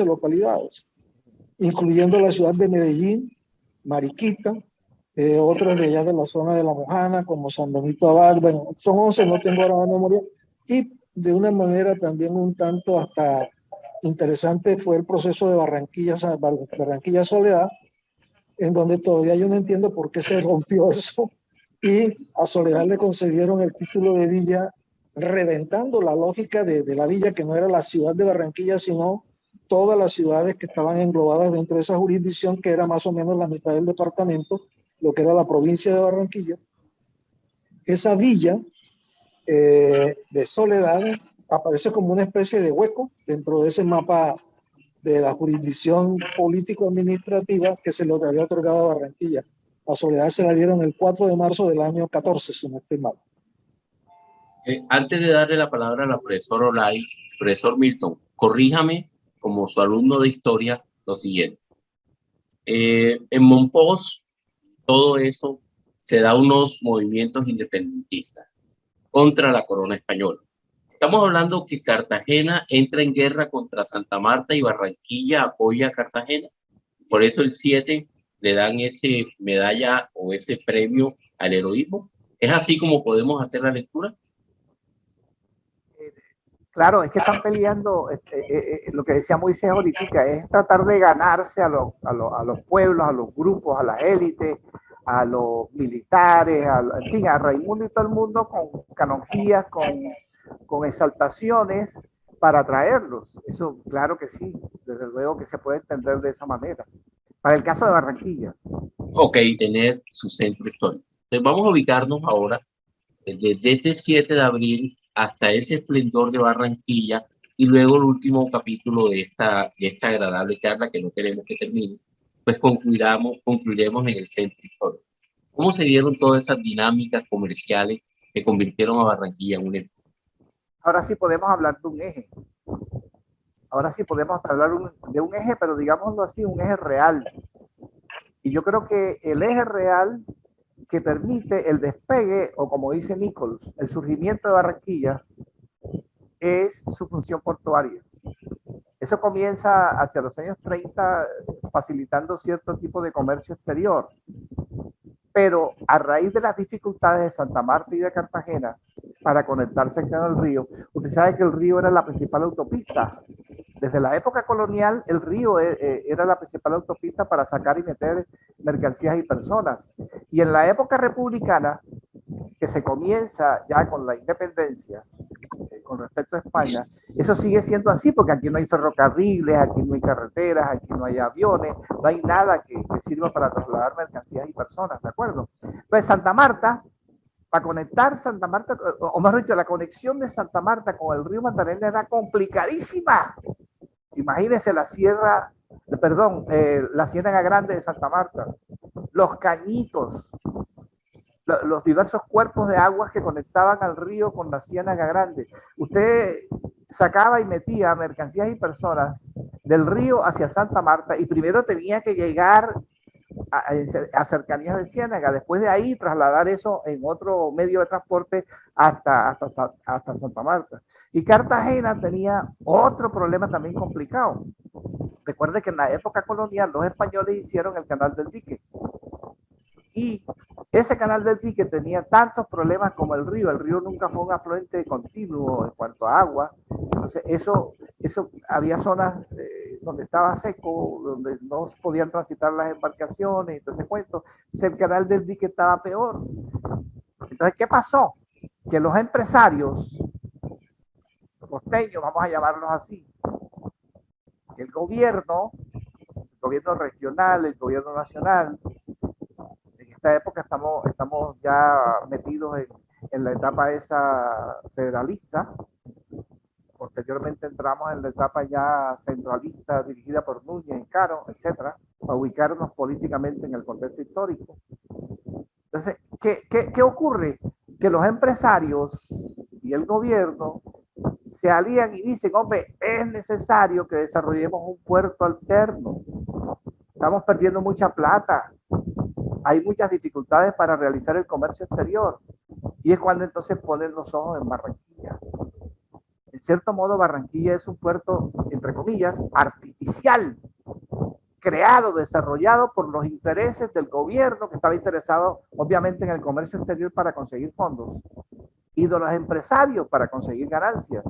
localidades, incluyendo la ciudad de Medellín, Mariquita, otras de allá de la zona de La Mojana, como San Benito Abad, bueno, son 11, no tengo ahora la memoria, y de una manera también un tanto hasta interesante fue el proceso de Barranquilla Soledad, en donde todavía yo no entiendo por qué se rompió eso, y a Soledad le concedieron el título de villa, reventando la lógica de la villa, que no era la ciudad de Barranquilla, sino todas las ciudades que estaban englobadas dentro de esa jurisdicción, que era más o menos la mitad del departamento, lo que era la provincia de Barranquilla. Esa villa de Soledad aparece como una especie de hueco dentro de ese mapa de la jurisdicción político-administrativa que se le había otorgado a Barranquilla. A Soledad se la dieron el 4 de marzo del año 14, si no estoy mal. Antes de darle la palabra a la profesora Olay, profesor Milton, corríjame como su alumno de historia lo siguiente. En Mompox, todo eso se da unos movimientos independentistas contra la corona española. Estamos hablando que Cartagena entra en guerra contra Santa Marta y Barranquilla apoya a Cartagena. Por eso el 7 le dan ese medalla o ese premio al heroísmo. ¿Es así como podemos hacer la lectura? Claro, es que están peleando, lo que decía Moisés ahorita, es tratar de ganarse a los pueblos, a los grupos, a las élites, a los militares, en fin, a Raimundo y todo el mundo con canonjías, con exaltaciones para atraerlos. Eso, claro que sí, desde luego que se puede entender de esa manera. Para el caso de Barranquilla. Ok, tener su centro histórico. Entonces vamos a ubicarnos ahora desde este 7 de abril hasta ese esplendor de Barranquilla y luego el último capítulo de esta agradable charla que no queremos que termine, pues concluiremos en el centro histórico. ¿Cómo se dieron todas esas dinámicas comerciales que convirtieron a Barranquilla en un... Ahora sí podemos hablar de un eje. Ahora sí podemos hablar de un eje, pero digámoslo así, un eje real. Y yo creo que el eje real que permite el despegue, o como dice Nichols, el surgimiento de Barranquilla, es su función portuaria. Eso comienza hacia los años 30 facilitando cierto tipo de comercio exterior. Pero a raíz de las dificultades de Santa Marta y de Cartagena para conectarse con el río, usted sabe que el río era la principal autopista. Desde la época colonial, el río era la principal autopista para sacar y meter mercancías y personas. Y en la época republicana, que se comienza ya con la independencia, con respecto a España, eso sigue siendo así, porque aquí no hay ferrocarriles, aquí no hay carreteras, aquí no hay aviones, no hay nada que sirva para trasladar mercancías y personas, ¿de acuerdo? Entonces, Santa Marta, para conectar Santa Marta, o mejor dicho, la conexión de Santa Marta con el río Magdalena era complicadísima. Imagínense la sierra, perdón, la Ciénaga Grande de Santa Marta, los cañitos, los diversos cuerpos de aguas que conectaban al río con la Ciénaga Grande. Usted sacaba y metía mercancías y personas del río hacia Santa Marta y primero tenía que llegar a cercanías de Ciénaga, después de ahí trasladar eso en otro medio de transporte hasta Santa Marta. Y Cartagena tenía otro problema también complicado. Recuerde que en la época colonial los españoles hicieron el canal del dique. Y ese canal del dique tenía tantos problemas como el río. El río nunca fue un afluente continuo en cuanto a agua. Entonces, eso había zonas donde estaba seco, donde no podían transitar las embarcaciones, entonces cuento. Entonces, el canal del dique estaba peor. Entonces, ¿qué pasó? Que los empresarios costeños, vamos a llamarlos así, el gobierno regional, el gobierno nacional, en esta época estamos ya metidos en la etapa esa federalista. Posteriormente entramos en la etapa ya centralista dirigida por Núñez, Caro, etcétera, para ubicarnos políticamente en el contexto histórico. Entonces, ¿qué ocurre? Que los empresarios y el gobierno se alían y dicen, hombre, es necesario que desarrollemos un puerto alterno. Estamos perdiendo mucha plata. Hay muchas dificultades para realizar el comercio exterior. Y es cuando entonces ponen los ojos en Barranquilla. En cierto modo, Barranquilla es un puerto, entre comillas, artificial, creado, desarrollado por los intereses del gobierno que estaba interesado, obviamente, en el comercio exterior para conseguir fondos y de los empresarios para conseguir ganancias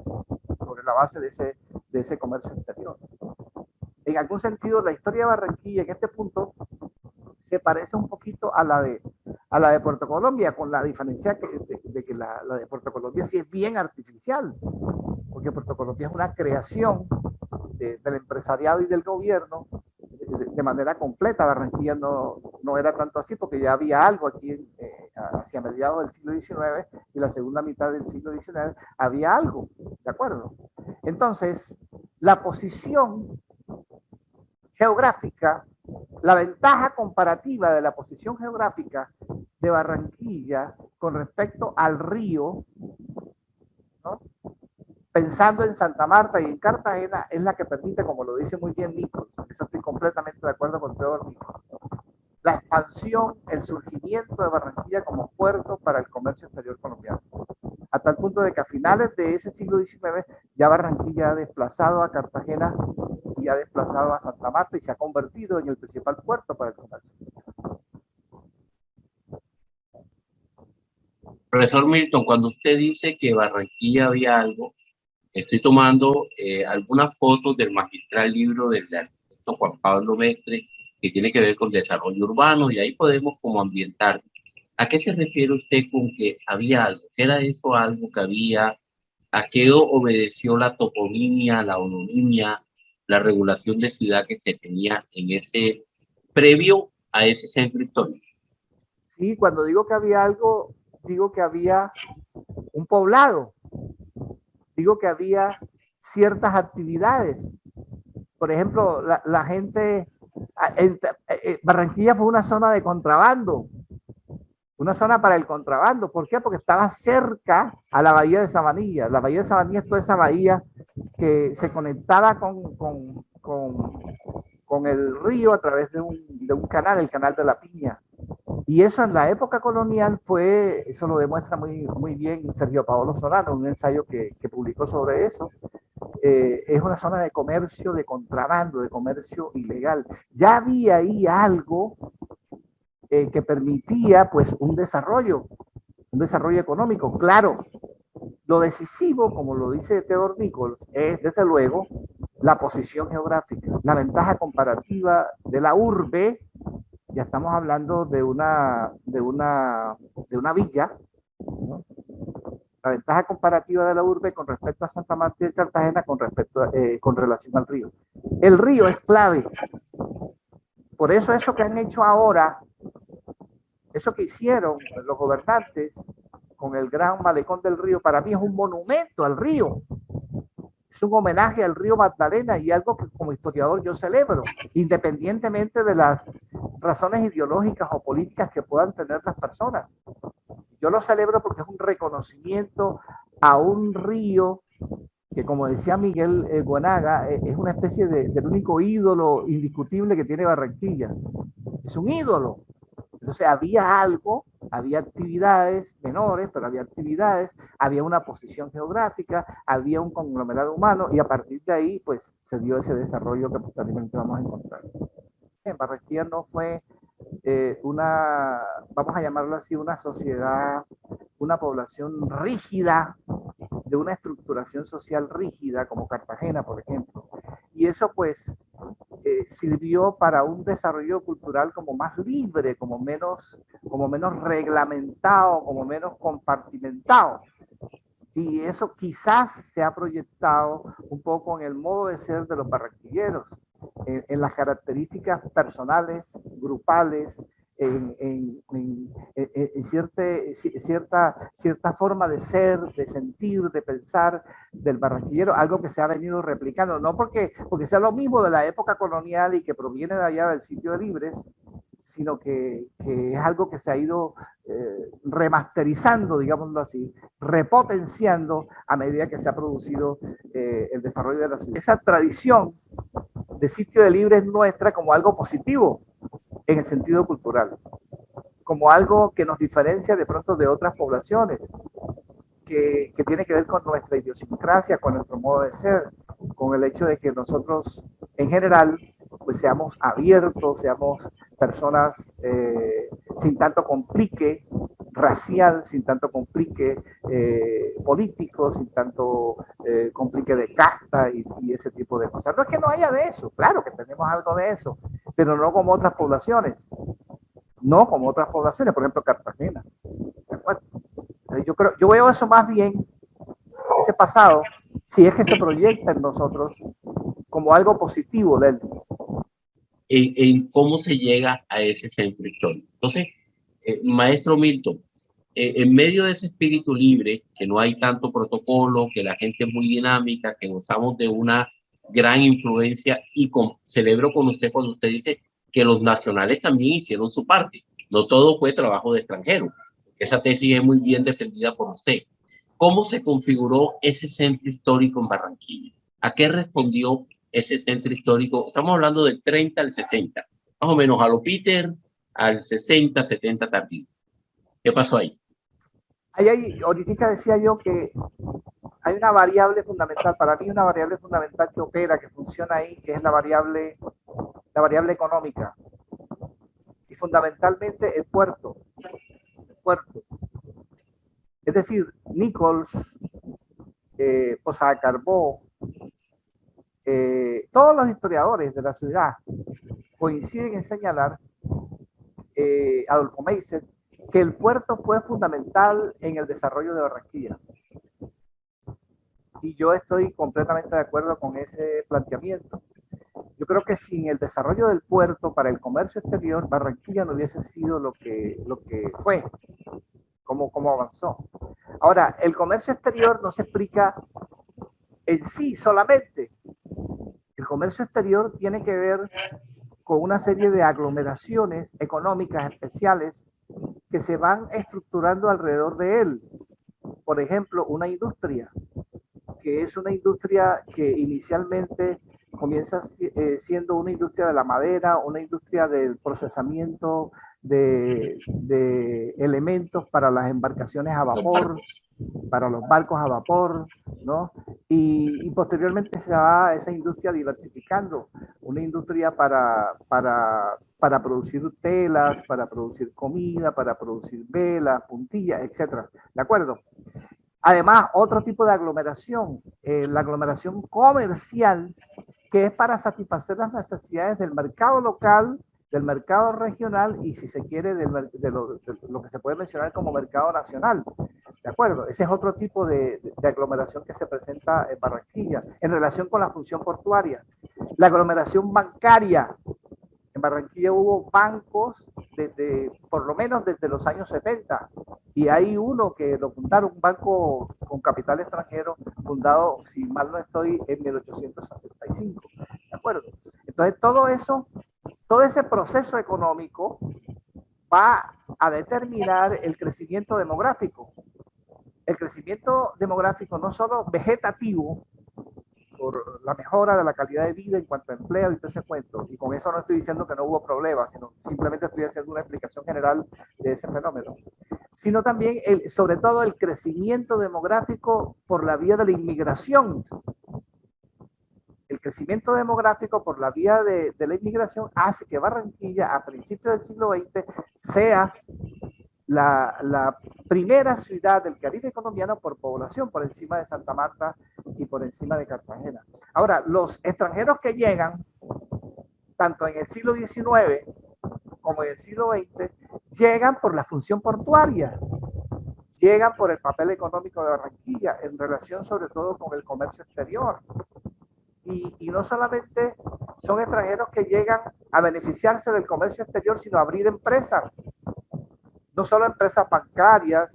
sobre la base de ese comercio exterior. En algún sentido, la historia de Barranquilla en este punto se parece un poquito a la de Puerto Colombia, con la diferencia de que la de Puerto Colombia sí es bien artificial, porque Puerto Colombia es una creación del empresariado y del gobierno de manera completa. Barranquilla no era tanto así, porque ya había algo aquí hacia mediados del siglo XIX y la segunda mitad del siglo XIX, había algo, ¿de acuerdo? Entonces, la posición geográfica, la ventaja comparativa de la posición geográfica de Barranquilla con respecto al río, ¿no? Pensando en Santa Marta y en Cartagena, es la que permite, como lo dice muy bien Nichols, eso estoy completamente de acuerdo con Theodore Nichols, la expansión, el surgimiento de Barranquilla como puerto para el comercio exterior colombiano. A tal punto de que a finales de ese siglo XIX ya Barranquilla ha desplazado a Cartagena y ha desplazado a Santa Marta y se ha convertido en el principal puerto para el comercio. Profesor Milton, cuando usted dice que Barranquilla había algo, Estoy tomando algunas fotos del magistral libro del arquitecto Juan Pablo Mestre, que tiene que ver con desarrollo urbano, y ahí podemos como ambientar. ¿A qué se refiere usted con que había algo? ¿Qué era eso algo que había? ¿A qué obedeció la toponimia, la ononimia, la regulación de ciudad que se tenía en ese previo a ese centro histórico? Sí, cuando digo que había algo, digo que había un poblado, digo que había ciertas actividades. Por ejemplo, la gente, Barranquilla fue una zona de contrabando, una zona para el contrabando. ¿Por qué? Porque estaba cerca a la bahía de Sabanilla. La bahía de Sabanilla es toda esa bahía que se conectaba con el río a través de un canal, el canal de la Piña. Y eso en la época colonial fue, eso lo demuestra muy bien Sergio Paolo Solano, un ensayo que publicó sobre eso. Es una zona de comercio, de contrabando, de comercio ilegal. Ya había ahí algo que permitía pues un desarrollo económico. Claro, lo decisivo, como lo dice Theodore Nichols, es desde luego la posición geográfica, la ventaja comparativa de la urbe. Ya estamos hablando de una villa, ¿no? La ventaja comparativa de la urbe con respecto a Santa Marta de Cartagena con relación al río. El río es clave. Por eso que han hecho ahora, eso que hicieron los gobernantes con el gran malecón del río, para mí es un monumento al río. Es un homenaje al río Magdalena y algo que como historiador yo celebro, independientemente de las razones ideológicas o políticas que puedan tener las personas. Yo lo celebro porque es un reconocimiento a un río que, como decía Miguel Buenaga, es una especie del único ídolo indiscutible que tiene Barranquilla. Es un ídolo. Entonces había algo, había actividades menores, pero había actividades, había una posición geográfica, había un conglomerado humano y a partir de ahí pues se dio ese desarrollo que posteriormente vamos a encontrar. En Barranquilla no fue vamos a llamarlo así, una sociedad, una población rígida, de una estructuración social rígida como Cartagena, por ejemplo. Y eso pues sirvió para un desarrollo cultural como más libre, como menos reglamentado, como menos compartimentado. Y eso quizás se ha proyectado un poco en el modo de ser de los barranquilleros, en las características personales, grupales, en cierta forma de ser, de sentir, de pensar del barranquillero, algo que se ha venido replicando, no porque sea lo mismo de la época colonial y que proviene de allá del sitio de Libres, sino que es algo que se ha ido remasterizando, digámoslo así, repotenciando a medida que se ha producido el desarrollo de la ciudad. Esa tradición de sitio de Libres nuestra como algo positivo en el sentido cultural, como algo que nos diferencia de pronto de otras poblaciones, que tiene que ver con nuestra idiosincrasia, con nuestro modo de ser, con el hecho de que nosotros en general pues seamos abiertos, seamos personas sin tanto complique racial, sin tanto complique político, sin tanto complique de casta y ese tipo de cosas. No es que no haya de eso, claro que tenemos algo de eso, pero no como otras poblaciones, por ejemplo Cartagena. ¿De acuerdo? Yo veo eso más bien, ese pasado, si es que se proyecta en nosotros como algo positivo de él. En cómo se llega a ese centro histórico. Entonces, maestro Milton, en medio de ese espíritu libre, que no hay tanto protocolo, que la gente es muy dinámica, que gozamos de una gran influencia y celebro con usted cuando usted dice que los nacionales también hicieron su parte. No todo fue trabajo de extranjeros. Esa tesis es muy bien defendida por usted. ¿Cómo se configuró ese centro histórico en Barranquilla? ¿A qué respondió ese centro histórico? Estamos hablando del 30 al 60, más o menos a lo Peter, al 60, 70 tardío. ¿Qué pasó ahí? Ahorita decía yo que hay una variable fundamental, para mí una variable fundamental que opera, que funciona ahí, que es la variable económica. Y fundamentalmente el puerto. Es decir, Nichols Posada Carbó, todos los historiadores de la ciudad coinciden en señalar, Adolfo Meiser, que el puerto fue fundamental en el desarrollo de Barranquilla. Y yo estoy completamente de acuerdo con ese planteamiento. Yo creo que sin el desarrollo del puerto para el comercio exterior, Barranquilla no hubiese sido lo que fue, como avanzó. Ahora, el comercio exterior no se explica en sí solamente. El comercio exterior tiene que ver con una serie de aglomeraciones económicas especiales que se van estructurando alrededor de él. Por ejemplo, una industria, que es una industria que inicialmente comienza siendo una industria de la madera, una industria del procesamiento de elementos para las embarcaciones a vapor, para los barcos a vapor, ¿no? Y posteriormente se va esa industria diversificando, una industria para producir telas, para producir comida, para producir velas, puntillas, etcétera. ¿De acuerdo? Además, otro tipo de aglomeración, la aglomeración comercial, que es para satisfacer las necesidades del mercado local, del mercado regional y, si se quiere, de lo que se puede mencionar como mercado nacional. ¿De acuerdo? Ese es otro tipo de aglomeración que se presenta en Barranquilla en relación con la función portuaria. La aglomeración bancaria. En Barranquilla hubo bancos por lo menos desde los años 70, y hay uno que lo fundaron, un banco con capital extranjero, fundado, si mal no estoy, en 1865. ¿De acuerdo? Entonces, todo ese proceso económico va a determinar el crecimiento demográfico. El crecimiento demográfico no solo vegetativo, por la mejora de la calidad de vida en cuanto a empleo y todo ese cuento, y con eso no estoy diciendo que no hubo problemas, sino simplemente estoy haciendo una explicación general de ese fenómeno, sino también, sobre todo, el crecimiento demográfico por la vía de la inmigración. El crecimiento demográfico por la vía de la inmigración hace que Barranquilla, a principios del siglo XX, sea la primera ciudad del Caribe colombiano por población, por encima de Santa Marta y por encima de Cartagena. Ahora, los extranjeros que llegan, tanto en el siglo XIX como en el siglo XX, llegan por la función portuaria, llegan por el papel económico de Barranquilla, en relación sobre todo con el comercio exterior. Y no solamente son extranjeros que llegan a beneficiarse del comercio exterior, sino a abrir empresas. No solo empresas bancarias,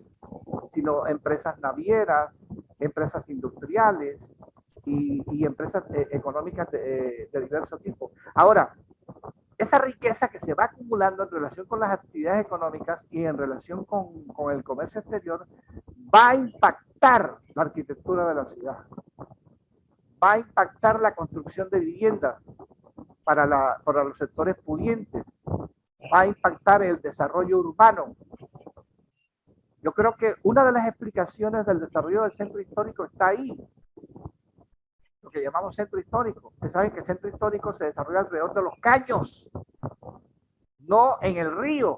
sino empresas navieras, empresas industriales y empresas económicas de diversos tipos. Ahora, esa riqueza que se va acumulando en relación con las actividades económicas y en relación con el comercio exterior va a impactar la arquitectura de la ciudad, va a impactar la construcción de viviendas para los sectores pudientes, va a impactar el desarrollo urbano. Yo creo que una de las explicaciones del desarrollo del centro histórico está ahí, lo que llamamos centro histórico. Ustedes saben que el centro histórico se desarrolla alrededor de los caños, no en el río.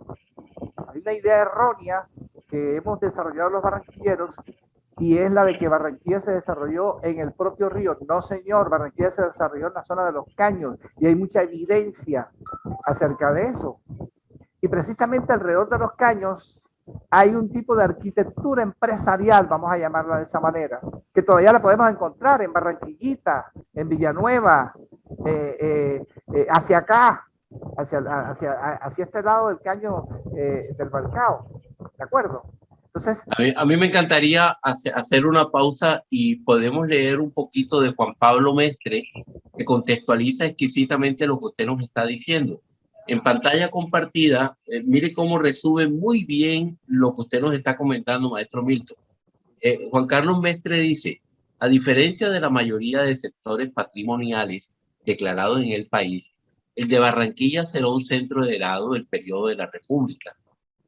Hay una idea errónea que hemos desarrollado los barranquilleros, y es la de que Barranquilla se desarrolló en el propio río. No, señor, Barranquilla se desarrolló en la zona de los caños, y hay mucha evidencia acerca de eso. Y precisamente alrededor de los caños hay un tipo de arquitectura empresarial, vamos a llamarla de esa manera, que todavía la podemos encontrar en Barranquillita, en Villanueva, hacia acá, hacia este lado del caño del Balcao. ¿De acuerdo? Entonces, a mí me encantaría hacer una pausa y podemos leer un poquito de Juan Pablo Mestre, que contextualiza exquisitamente lo que usted nos está diciendo. En pantalla compartida, mire cómo resume muy bien lo que usted nos está comentando, maestro Milton. Juan Carlos Mestre dice: a diferencia de la mayoría de sectores patrimoniales declarados en el país, el de Barranquilla será un centro heredado del periodo de la República,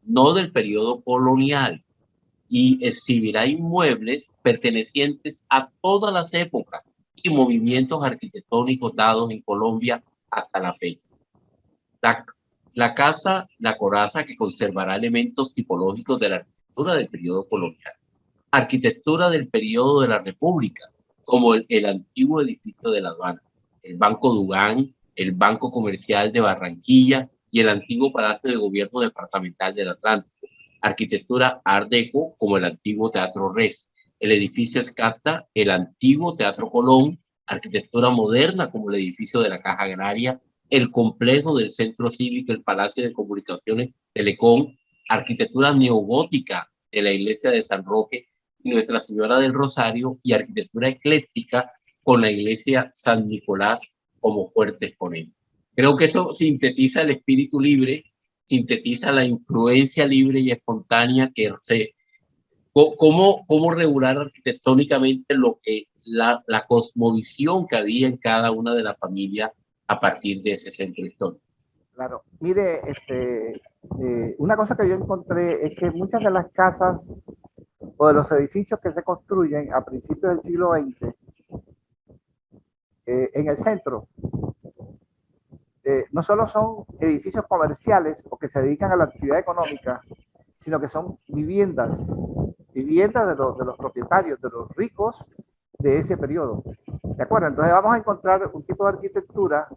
no del periodo colonial, y exhibirá inmuebles pertenecientes a todas las épocas y movimientos arquitectónicos dados en Colombia hasta la fecha. La casa La Coraza, que conservará elementos tipológicos de la arquitectura del periodo colonial. arquitectura del periodo de la República, como el antiguo edificio de la aduana, el Banco Dugán, el Banco Comercial de Barranquilla y el antiguo Palacio de Gobierno Departamental del Atlántico. Arquitectura Art Deco, como el antiguo Teatro Res, el edificio Escarta, el antiguo Teatro Colón, arquitectura moderna, como el edificio de la Caja Agraria, el complejo del Centro Cívico, el Palacio de Comunicaciones Telecom, arquitectura neogótica de la iglesia de San Roque y Nuestra Señora del Rosario, y arquitectura ecléctica con la iglesia San Nicolás como fuerte exponente. Creo que eso sintetiza el espíritu libre, sintetiza la influencia libre y espontánea que se... ¿Cómo regular arquitectónicamente lo que la cosmovisión que había en cada una de las familias a partir de ese centro histórico? Claro, mire, una cosa que yo encontré es que muchas de las casas o de los edificios que se construyen a principios del siglo XX en el centro, no solo son edificios comerciales o que se dedican a la actividad económica, sino que son viviendas de los propietarios, de los ricos de ese periodo. ¿De acuerdo? Entonces vamos a encontrar un tipo de arquitectura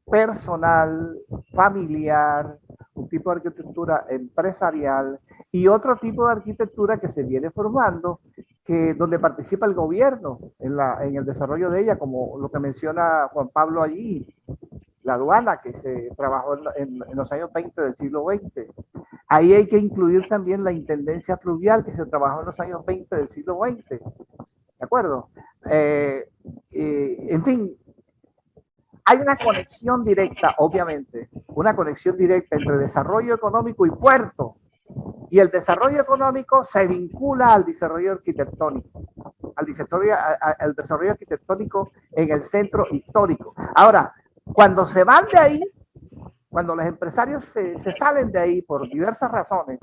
personal, familiar, un tipo de arquitectura empresarial y otro tipo de arquitectura que se viene formando, donde participa el gobierno en el desarrollo de ella, como lo que menciona Juan Pablo allí, la aduana que se trabajó en los años 20 del siglo XX. Ahí hay que incluir también la intendencia fluvial que se trabajó en los años 20 del siglo XX. ¿De acuerdo? En fin, hay una conexión directa, obviamente, una conexión directa entre desarrollo económico y puerto. Y el desarrollo económico se vincula al desarrollo arquitectónico, al desarrollo arquitectónico en el centro histórico. Ahora, cuando se van de ahí, cuando los empresarios se salen de ahí por diversas razones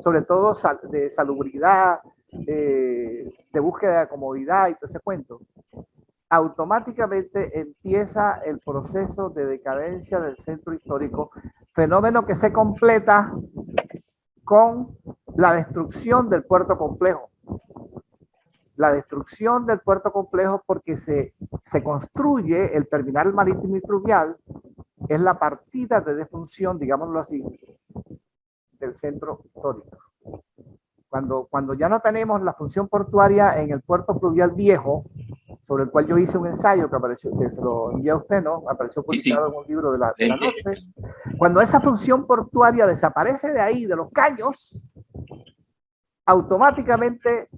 sobre todo de salubridad, de búsqueda de comodidad y todo ese cuento, automáticamente empieza el proceso de decadencia del centro histórico, fenómeno que se completa con la destrucción del puerto complejo. La destrucción del puerto complejo porque se construye el terminal marítimo y fluvial, es la partida de defunción, digámoslo así, del centro histórico. Cuando ya no tenemos la función portuaria en el puerto fluvial viejo, sobre el cual yo hice un ensayo que apareció, que se lo envié a usted, ¿no? Apareció publicado en un libro de la noche. Cuando esa función portuaria desaparece de ahí, de los caños, automáticamente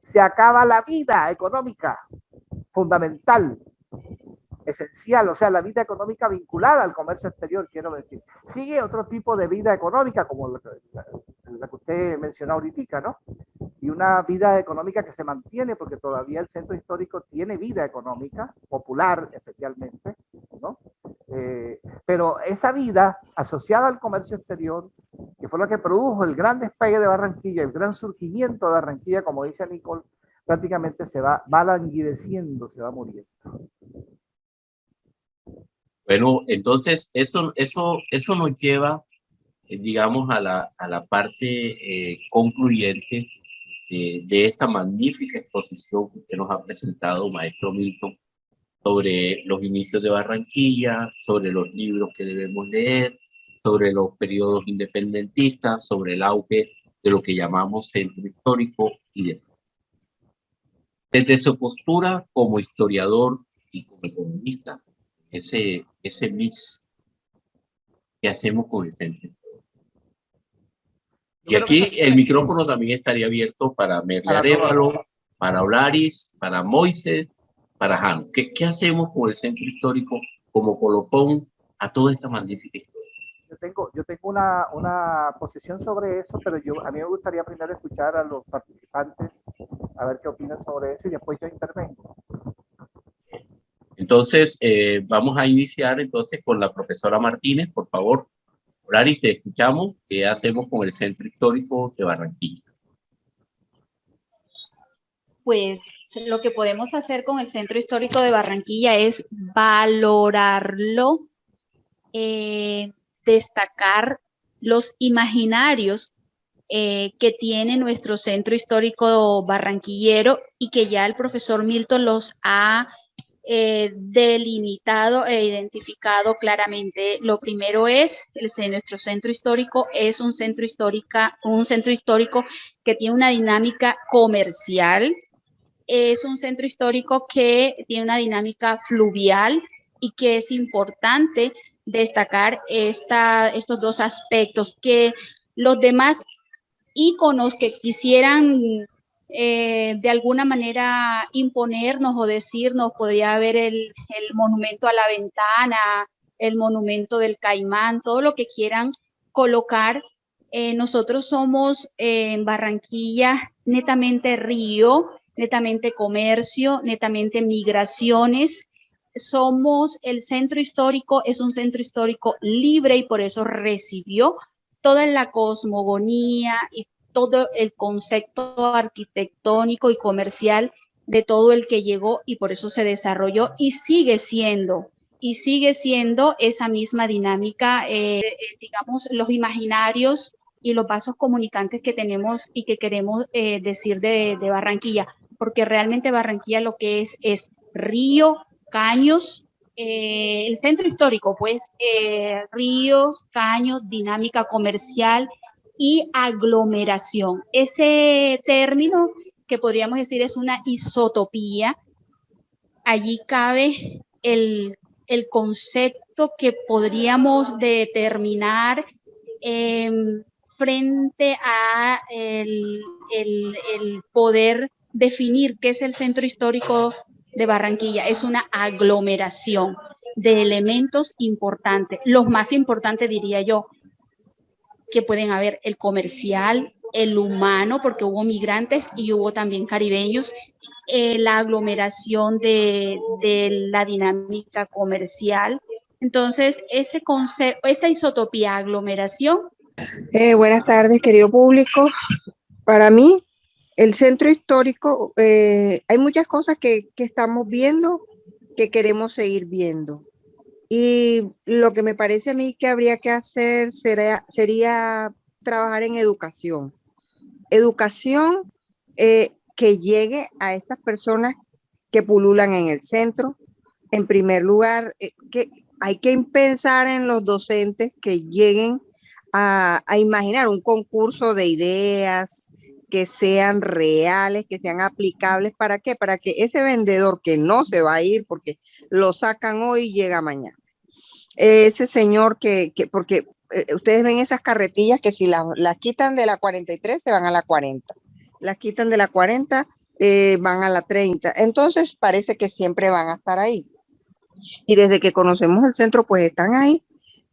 se acaba la vida económica fundamental, esencial, o sea, la vida económica vinculada al comercio exterior, quiero decir. Sigue otro tipo de vida económica, como la que usted mencionó ahorita, ¿no? Y una vida económica que se mantiene porque todavía el centro histórico tiene vida económica, popular especialmente, ¿no? Pero esa vida asociada al comercio exterior, que fue lo que produjo el gran despegue de Barranquilla, el gran surgimiento de Barranquilla, como dice Nicole, prácticamente se va languideciendo, se va muriendo. Bueno, entonces eso nos lleva, digamos, a la parte concluyente de esta magnífica exposición que nos ha presentado maestro Milton sobre los inicios de Barranquilla, sobre los libros que debemos leer, sobre los periodos independentistas, sobre el auge de lo que llamamos centro histórico y demás. Desde su postura como historiador y como economista, ese mix que hacemos con el centro histórico. Y aquí el micrófono también estaría abierto para Merle Arévalo, para Olaris, para Moisés, para Jano. ¿Qué hacemos con el centro histórico como colofón a toda esta magnífica historia? Yo tengo una posición sobre eso, pero a mí me gustaría primero escuchar a los participantes, a ver qué opinan sobre eso y después yo intervengo. Entonces, vamos a iniciar entonces con la profesora Martínez, por favor. Olaris, te escuchamos. ¿Qué hacemos con el centro histórico de Barranquilla? Pues lo que podemos hacer con el centro histórico de Barranquilla es valorarlo, destacar los imaginarios que tiene nuestro centro histórico barranquillero y que ya el profesor Milton los ha delimitado e identificado claramente. Lo primero es nuestro centro histórico es un centro histórico que tiene una dinámica comercial, es un centro histórico que tiene una dinámica fluvial y que es importante destacar estos dos aspectos que los demás íconos que quisieran de alguna manera imponernos o decirnos, podría haber el monumento a la ventana, el monumento del Caimán, todo lo que quieran colocar. Nosotros somos en Barranquilla netamente río, netamente comercio, netamente migraciones. Somos el centro histórico, es un centro histórico libre y por eso recibió toda la cosmogonía y todo el concepto arquitectónico y comercial de todo el que llegó y por eso se desarrolló y sigue siendo esa misma dinámica, digamos, los imaginarios y los vasos comunicantes que tenemos y que queremos decir de Barranquilla, porque realmente Barranquilla lo que es río, caños, el centro histórico, pues, ríos, caños, dinámica comercial y aglomeración. Ese término que podríamos decir es una isotopía, allí cabe el concepto que podríamos determinar frente a el poder definir qué es el centro histórico de Barranquilla. Es una aglomeración de elementos importantes, los más importantes diría yo, que pueden haber el comercial, el humano, porque hubo migrantes y hubo también caribeños, la aglomeración de la dinámica comercial. Entonces, ese concepto, esa isotopía, aglomeración. Buenas tardes, querido público. Para mí, el centro histórico, hay muchas cosas que estamos viendo, que queremos seguir viendo. Y lo que me parece a mí que habría que hacer sería trabajar en educación. Educación que llegue a estas personas que pululan en el centro. En primer lugar, que hay que pensar en los docentes que lleguen a imaginar un concurso de ideas que sean reales, que sean aplicables. ¿Para qué? Para que ese vendedor que no se va a ir porque lo sacan hoy y llega mañana. Ese señor porque ustedes ven esas carretillas que si las quitan de la 43 se van a la 40. Las quitan de la 40, van a la 30. Entonces parece que siempre van a estar ahí. Y desde que conocemos el centro, pues están ahí.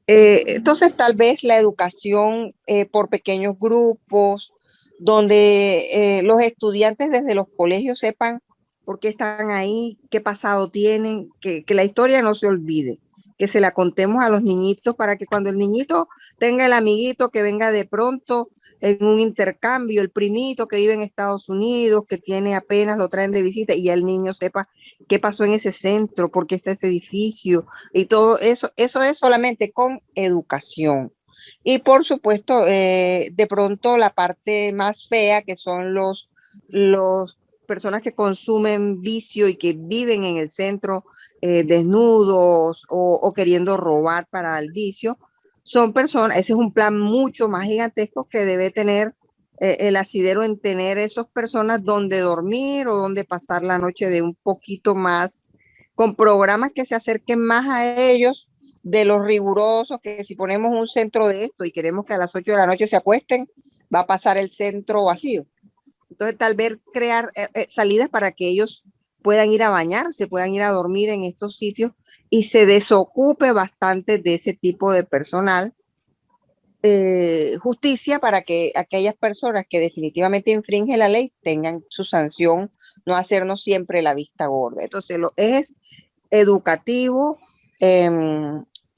Entonces tal vez la educación por pequeños grupos, donde los estudiantes desde los colegios sepan por qué están ahí, qué pasado tienen, que la historia no se olvide, que se la contemos a los niñitos para que cuando el niñito tenga el amiguito que venga de pronto en un intercambio, el primito que vive en Estados Unidos, que tiene apenas, lo traen de visita y ya el niño sepa qué pasó en ese centro, por qué está ese edificio y todo eso. Eso es solamente con educación. Y por supuesto, de pronto la parte más fea, que son los personas que consumen vicio y que viven en el centro desnudos o queriendo robar para el vicio, son personas, ese es un plan mucho más gigantesco que debe tener el asidero, en tener esas personas donde dormir o donde pasar la noche de un poquito más, con programas que se acerquen más a ellos, de los rigurosos, que si ponemos un centro de esto y queremos que a las 8 de la noche se acuesten, va a pasar el centro vacío. Entonces, tal vez crear salidas para que ellos puedan ir a bañarse, puedan ir a dormir en estos sitios y se desocupe bastante de ese tipo de personal. Justicia para que aquellas personas que definitivamente infringen la ley tengan su sanción, no hacernos siempre la vista gorda. Entonces, lo es educativo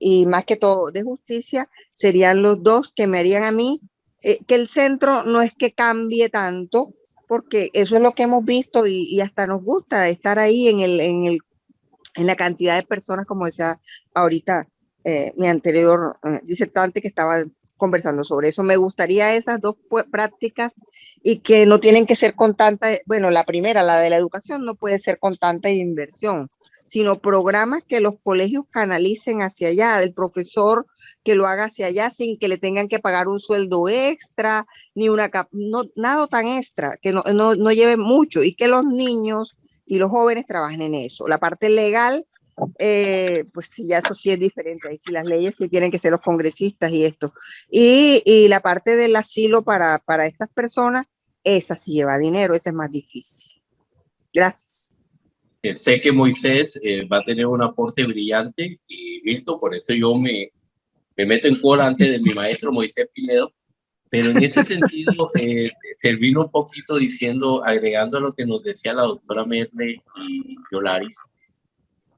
y más que todo de justicia serían los dos que me harían a mí que el centro no es que cambie tanto, porque eso es lo que hemos visto y hasta nos gusta estar ahí en la cantidad de personas, como decía ahorita mi anterior disertante que estaba conversando sobre eso. Me gustaría esas dos prácticas y que no tienen que ser con tanta, bueno, la primera, la de la educación, no puede ser con tanta inversión, sino programas que los colegios canalicen hacia allá, el profesor que lo haga hacia allá sin que le tengan que pagar un sueldo extra, ni nada tan extra, que no lleve mucho y que los niños y los jóvenes trabajen en eso. La parte legal, pues sí, ya eso sí es diferente, ahí sí las leyes sí tienen que ser los congresistas y esto. Y la parte del asilo para estas personas, esa sí lleva dinero, esa es más difícil. Gracias. Sé que Moisés va a tener un aporte brillante y Milton, por eso yo me meto en cola antes de mi maestro Moisés Pinedo, pero en ese sentido termino un poquito diciendo, agregando a lo que nos decía la doctora Merle y Yolaris.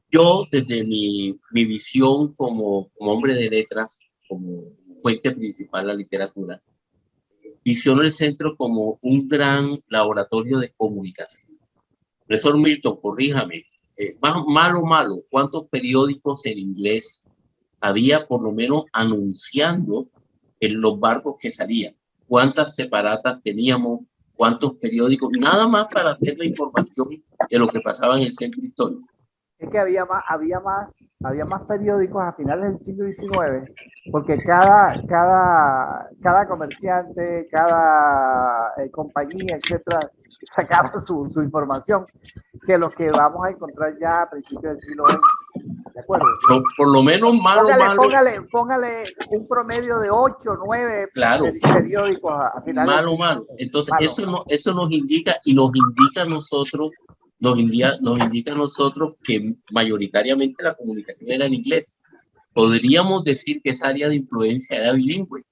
Yo, desde mi visión como hombre de letras, como fuente principal de la literatura, visiono el centro como un gran laboratorio de comunicación. Profesor Milton, corríjame, malo, ¿cuántos periódicos en inglés había por lo menos anunciando en los barcos que salían? ¿Cuántas separatas teníamos? ¿Cuántos periódicos? Nada más para hacer la información de lo que pasaba en el centro histórico. Es que había más periódicos a finales del siglo XIX, porque cada comerciante, cada compañía, etcétera, sacaba su información, que los que vamos a encontrar ya a principios del siglo XX. ¿De acuerdo? Pero por lo menos malo. Póngale un promedio de 8, 9 claro, periódicos a finales. Malo. Entonces, eso nos indica y nos indica a nosotros, nos indica a nosotros que mayoritariamente la comunicación era en inglés. Podríamos decir que esa área de influencia era bilingüe.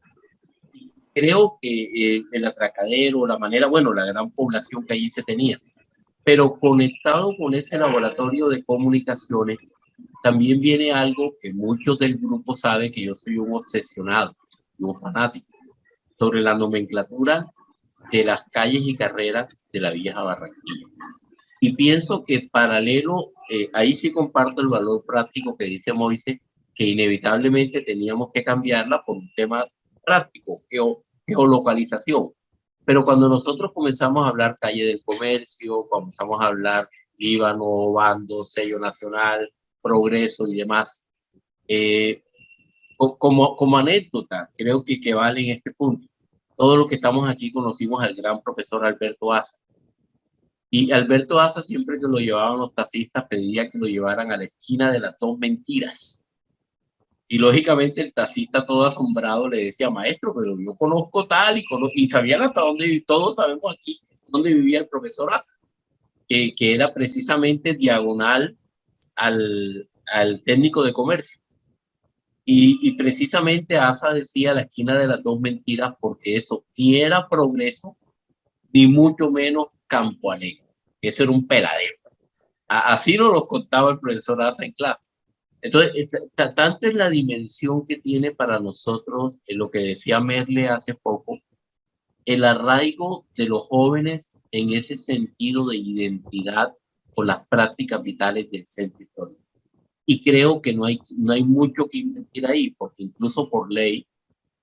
Creo que el atracadero, la manera, bueno, la gran población que allí se tenía, pero conectado con ese laboratorio de comunicaciones, también viene algo que muchos del grupo saben, que yo soy un obsesionado y un fanático, sobre la nomenclatura de las calles y carreras de la vieja Barranquilla. Y pienso que paralelo, ahí sí comparto el valor práctico que dice Moisés, que inevitablemente teníamos que cambiarla por un tema práctico, geolocalización. Pero cuando nosotros comenzamos a hablar calle del comercio, comenzamos a hablar Líbano, Bando, Sello Nacional, Progreso y demás, como anécdota, creo que vale en este punto. Todos los que estamos aquí conocimos al gran profesor Alberto Asa. Y Alberto Asa, siempre que lo llevaban los taxistas, pedía que lo llevaran a la esquina de las dos mentiras. Y lógicamente el taxista, todo asombrado, le decía: maestro, pero yo conozco tal y sabían hasta dónde, todos sabemos aquí dónde vivía el profesor Asa, que era precisamente diagonal al técnico de comercio. Y precisamente Asa decía la esquina de las dos mentiras, porque eso ni era Progreso, ni mucho menos Campo Alegre. Eso era un peladero. Así nos lo contaba el profesor Asa en clase. Entonces, tanto es la dimensión que tiene para nosotros, en lo que decía Merle hace poco, el arraigo de los jóvenes en ese sentido de identidad con las prácticas vitales del centro histórico. Y creo que no hay mucho que invertir ahí, porque incluso por ley,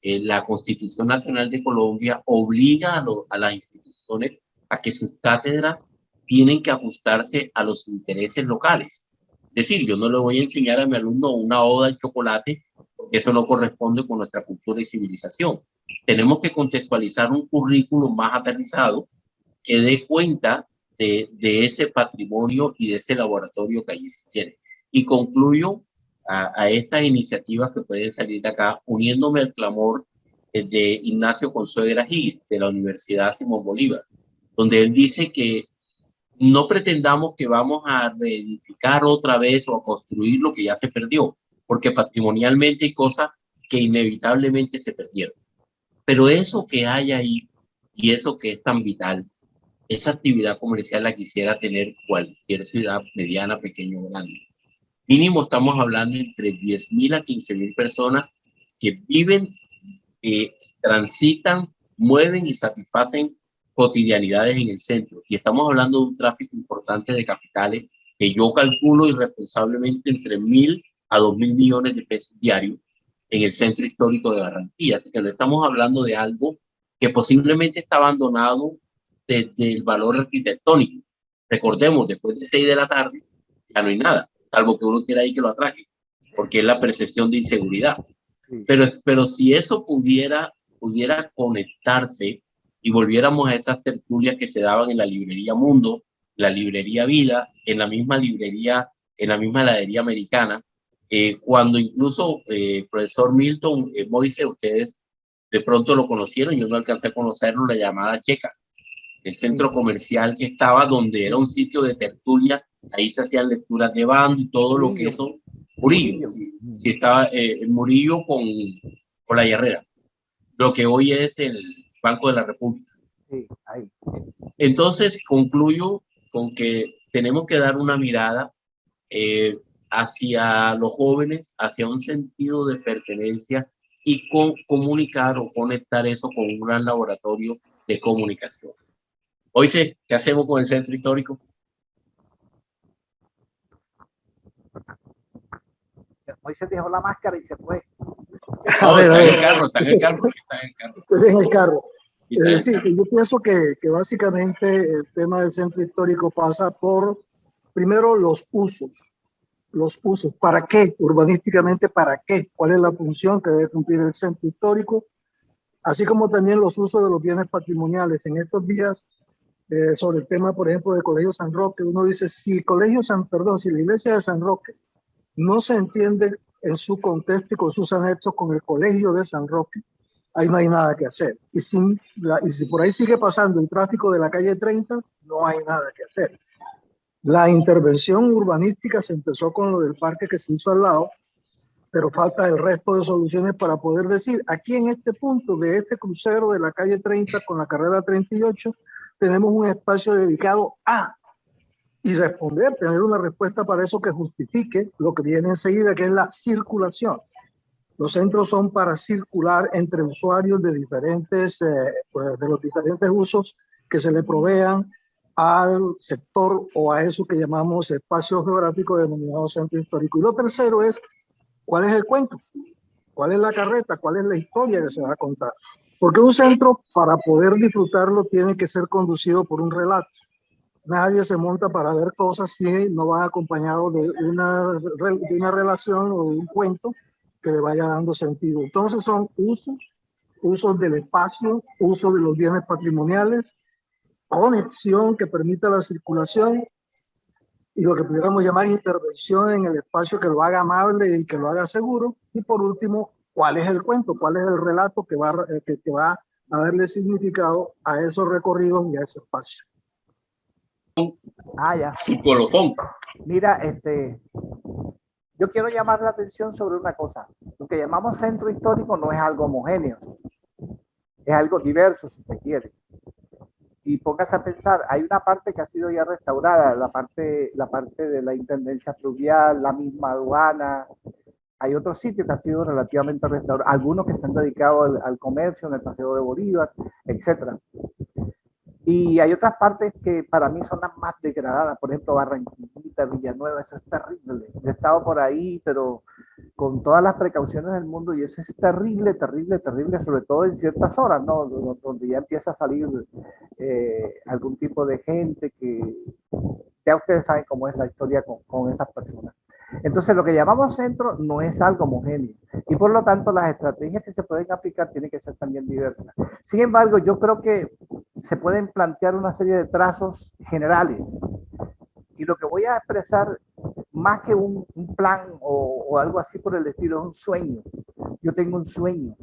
la Constitución Nacional de Colombia obliga a las instituciones a que sus cátedras tienen que ajustarse a los intereses locales. Es decir, yo no le voy a enseñar a mi alumno una oda al chocolate, porque eso no corresponde con nuestra cultura y civilización. Tenemos que contextualizar un currículum más aterrizado que dé cuenta de ese patrimonio y de ese laboratorio que allí se tiene. Y concluyo a estas iniciativas que pueden salir de acá, uniéndome al clamor de Ignacio Consuegra Gil, de la Universidad Simón Bolívar, donde él dice que no pretendamos que vamos a reedificar otra vez o a construir lo que ya se perdió, porque patrimonialmente hay cosas que inevitablemente se perdieron. Pero eso que hay ahí y eso que es tan vital, esa actividad comercial la quisiera tener cualquier ciudad mediana, pequeña o grande. Mínimo estamos hablando entre 10.000 a 15.000 personas que viven, transitan, mueven y satisfacen cotidianidades en el centro. Y estamos hablando de un tráfico importante de capitales que yo calculo irresponsablemente entre 1.000 a 2.000 millones de pesos diarios, en el centro histórico de Barranquilla. Así que no estamos hablando de algo que posiblemente está abandonado desde el valor arquitectónico. Recordemos, después de 6 de la tarde ya no hay nada, salvo que uno quiera ahí que lo atraque, porque es la percepción de inseguridad. Pero si eso pudiera conectarse y volviéramos a esas tertulias que se daban en la librería Mundo, la librería Vida, en la misma librería, en la misma heladería americana, cuando incluso profesor Milton Moise, ustedes de pronto lo conocieron, yo no alcancé a conocerlo, la llamada Checa, el centro comercial que estaba donde era un sitio de tertulia, ahí se hacían lecturas de bando y todo lo que eso, Murillo, sí estaba Murillo con la Herrera, lo que hoy es el Banco de la República. Sí, ahí. Entonces concluyo con que tenemos que dar una mirada hacia los jóvenes, hacia un sentido de pertenencia y comunicar o conectar eso con un gran laboratorio de comunicación. Oye, ¿qué hacemos con el centro histórico? Moisés dejó la máscara y se fue. No, está en el carro, está en el carro. Estoy en el carro. Sí, yo pienso que básicamente el tema del centro histórico pasa por, primero, los usos. Los usos. ¿Para qué? Urbanísticamente, ¿para qué? ¿Cuál es la función que debe cumplir el centro histórico? Así como también los usos de los bienes patrimoniales. En estos días, sobre el tema, por ejemplo, del Colegio San Roque, uno dice, si la iglesia de San Roque no se entiende en su contexto y con sus anexos con el Colegio de San Roque, ahí no hay nada que hacer. Y si por ahí sigue pasando el tráfico de la calle 30, no hay nada que hacer. La intervención urbanística se empezó con lo del parque que se hizo al lado, pero falta el resto de soluciones para poder decir, aquí en este punto de este crucero de la calle 30 con la carrera 38, tenemos un espacio dedicado a, y tener una respuesta para eso que justifique lo que viene enseguida, que es la circulación. Los centros son para circular entre usuarios de de los diferentes usos que se le provean al sector o a eso que llamamos espacio geográfico denominado centro histórico. Y lo tercero es, ¿cuál es el cuento? ¿Cuál es la carreta? ¿Cuál es la historia que se va a contar? Porque un centro, para poder disfrutarlo, tiene que ser conducido por un relato. Nadie se monta para ver cosas si no va acompañado de una relación o de un cuento que le vaya dando sentido. Entonces son usos del espacio, uso de los bienes patrimoniales, conexión que permita la circulación y lo que pudiéramos llamar intervención en el espacio que lo haga amable y que lo haga seguro. Y por último, ¿cuál es el cuento? ¿Cuál es el relato que va a darle significado a esos recorridos y a ese espacio? Ya. Su colofón. Mira, yo quiero llamar la atención sobre una cosa. Lo que llamamos centro histórico no es algo homogéneo, es algo diverso, si se quiere. Y póngase a pensar, hay una parte que ha sido ya restaurada, la parte de la intendencia fluvial, la misma aduana. Hay otros sitios que han sido relativamente restaurados, algunos que se han dedicado al comercio en el Paseo de Bolívar, etcétera. Y hay otras partes que para mí son las más degradadas, por ejemplo, Barranquillita, Villanueva, eso es terrible. Yo he estado por ahí, pero con todas las precauciones del mundo, y eso es terrible, terrible, terrible, sobre todo en ciertas horas, ¿no? Donde ya empieza a salir algún tipo de gente que ya ustedes saben cómo es la historia con esas personas. Entonces, lo que llamamos centro no es algo homogéneo y por lo tanto las estrategias que se pueden aplicar tienen que ser también diversas. Sin embargo, yo creo que se pueden plantear una serie de trazos generales y lo que voy a expresar, más que un plan o algo así por el estilo, es un sueño. Yo tengo un sueño,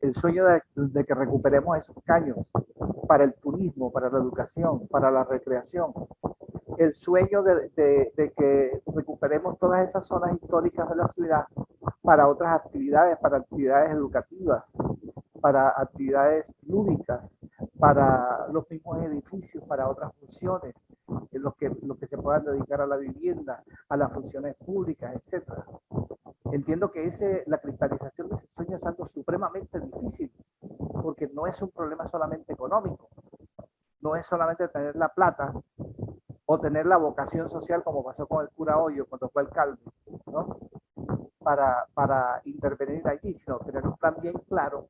el sueño de que recuperemos esos caños para el turismo, para la educación, para la recreación. El sueño de que recuperemos todas esas zonas históricas de la ciudad para otras actividades, para actividades educativas, para actividades lúdicas, para los mismos edificios, para otras funciones, los que se puedan dedicar a la vivienda, a las funciones públicas, etc. Entiendo que la cristalización de ese sueño es algo supremamente difícil, porque no es un problema solamente económico, no es solamente tener la plata o tener la vocación social como pasó con el cura Hoyo cuando fue alcalde, ¿no? para intervenir allí, sino tener un plan bien claro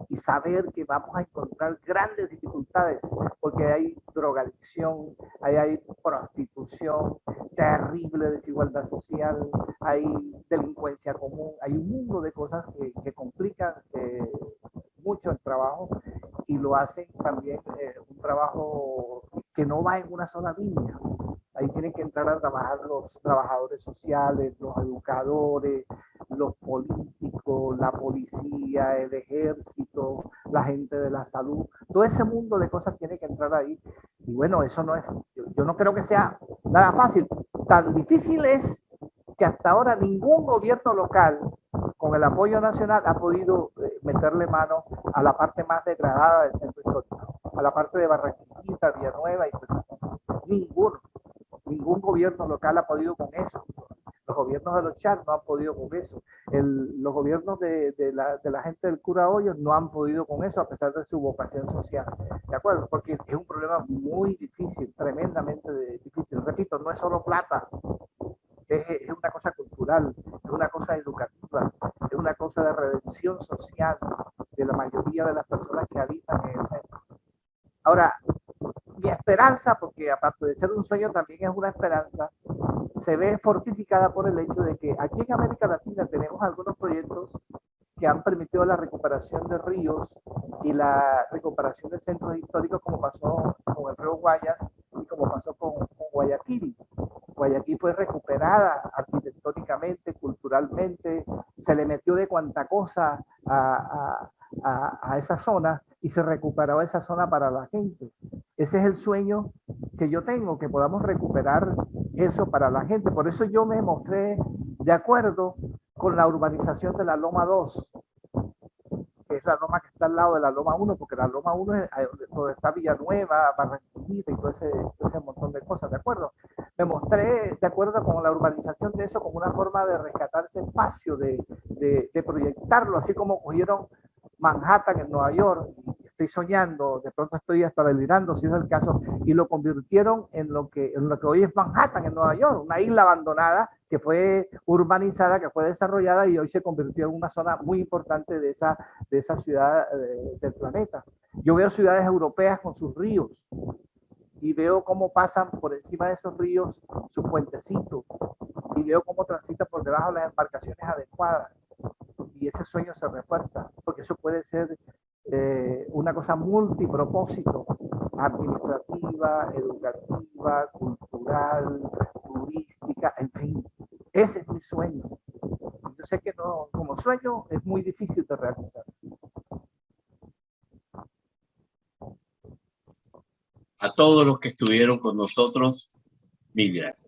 y saber que vamos a encontrar grandes dificultades, porque hay drogadicción, hay prostitución, terrible desigualdad social, hay delincuencia común, hay un mundo de cosas que complican mucho el trabajo y lo hacen también un trabajo que no va en una sola línea. Ahí tienen que entrar a trabajar los trabajadores sociales, los educadores, los políticos, la policía, el ejército, la gente de la salud. Todo ese mundo de cosas tiene que entrar ahí. Y bueno, eso no es, yo no creo que sea nada fácil. Tan difícil es que hasta ahora ningún gobierno local con el apoyo nacional ha podido meterle mano a la parte más degradada del centro histórico, a la parte de Barranquillita, Villanueva y pues ninguno. Ningún gobierno local ha podido con eso. Los gobiernos de los Char no han podido con eso. Los gobiernos de la gente del Cura Hoyos no han podido con eso a pesar de su vocación social. ¿De acuerdo? Porque es un problema muy difícil, tremendamente difícil. Repito, no es solo plata. Es una cosa cultural, es una cosa educativa, es una cosa de redención social de la mayoría de las personas que habitan en el centro. Ahora, mi esperanza, porque aparte de ser un sueño también es una esperanza, se ve fortificada por el hecho de que aquí en América Latina tenemos algunos proyectos que han permitido la recuperación de ríos y la recuperación de centros históricos, como pasó con el río Guayas y como pasó con Guayaquil. Guayaquil fue recuperada arquitectónicamente, culturalmente, se le metió de cuanta cosa a esa zona y se recuperó esa zona para la gente. Ese es el sueño que yo tengo, que podamos recuperar eso para la gente. Por eso yo me mostré de acuerdo con la urbanización de la Loma 2, que es la loma que está al lado de la Loma 1, porque la Loma 1 es donde está Villanueva, Barranquillita y todo ese montón de cosas, ¿de acuerdo? Me mostré de acuerdo con la urbanización de eso como una forma de rescatar ese espacio, de proyectarlo, así como cogieron Manhattan en Nueva York, estoy soñando, de pronto estoy hasta delirando, si es el caso, y lo convirtieron en lo que hoy es Manhattan en Nueva York, una isla abandonada que fue urbanizada, que fue desarrollada y hoy se convirtió en una zona muy importante de esa ciudad del planeta. Yo veo ciudades europeas con sus ríos y veo cómo pasan por encima de esos ríos sus puentecitos y veo cómo transitan por debajo las embarcaciones adecuadas. Y ese sueño se refuerza, porque eso puede ser una cosa multipropósito, administrativa, educativa, cultural, turística, en fin. Ese es mi sueño. Yo sé que no, como sueño es muy difícil de realizar. A todos los que estuvieron con nosotros, mil gracias.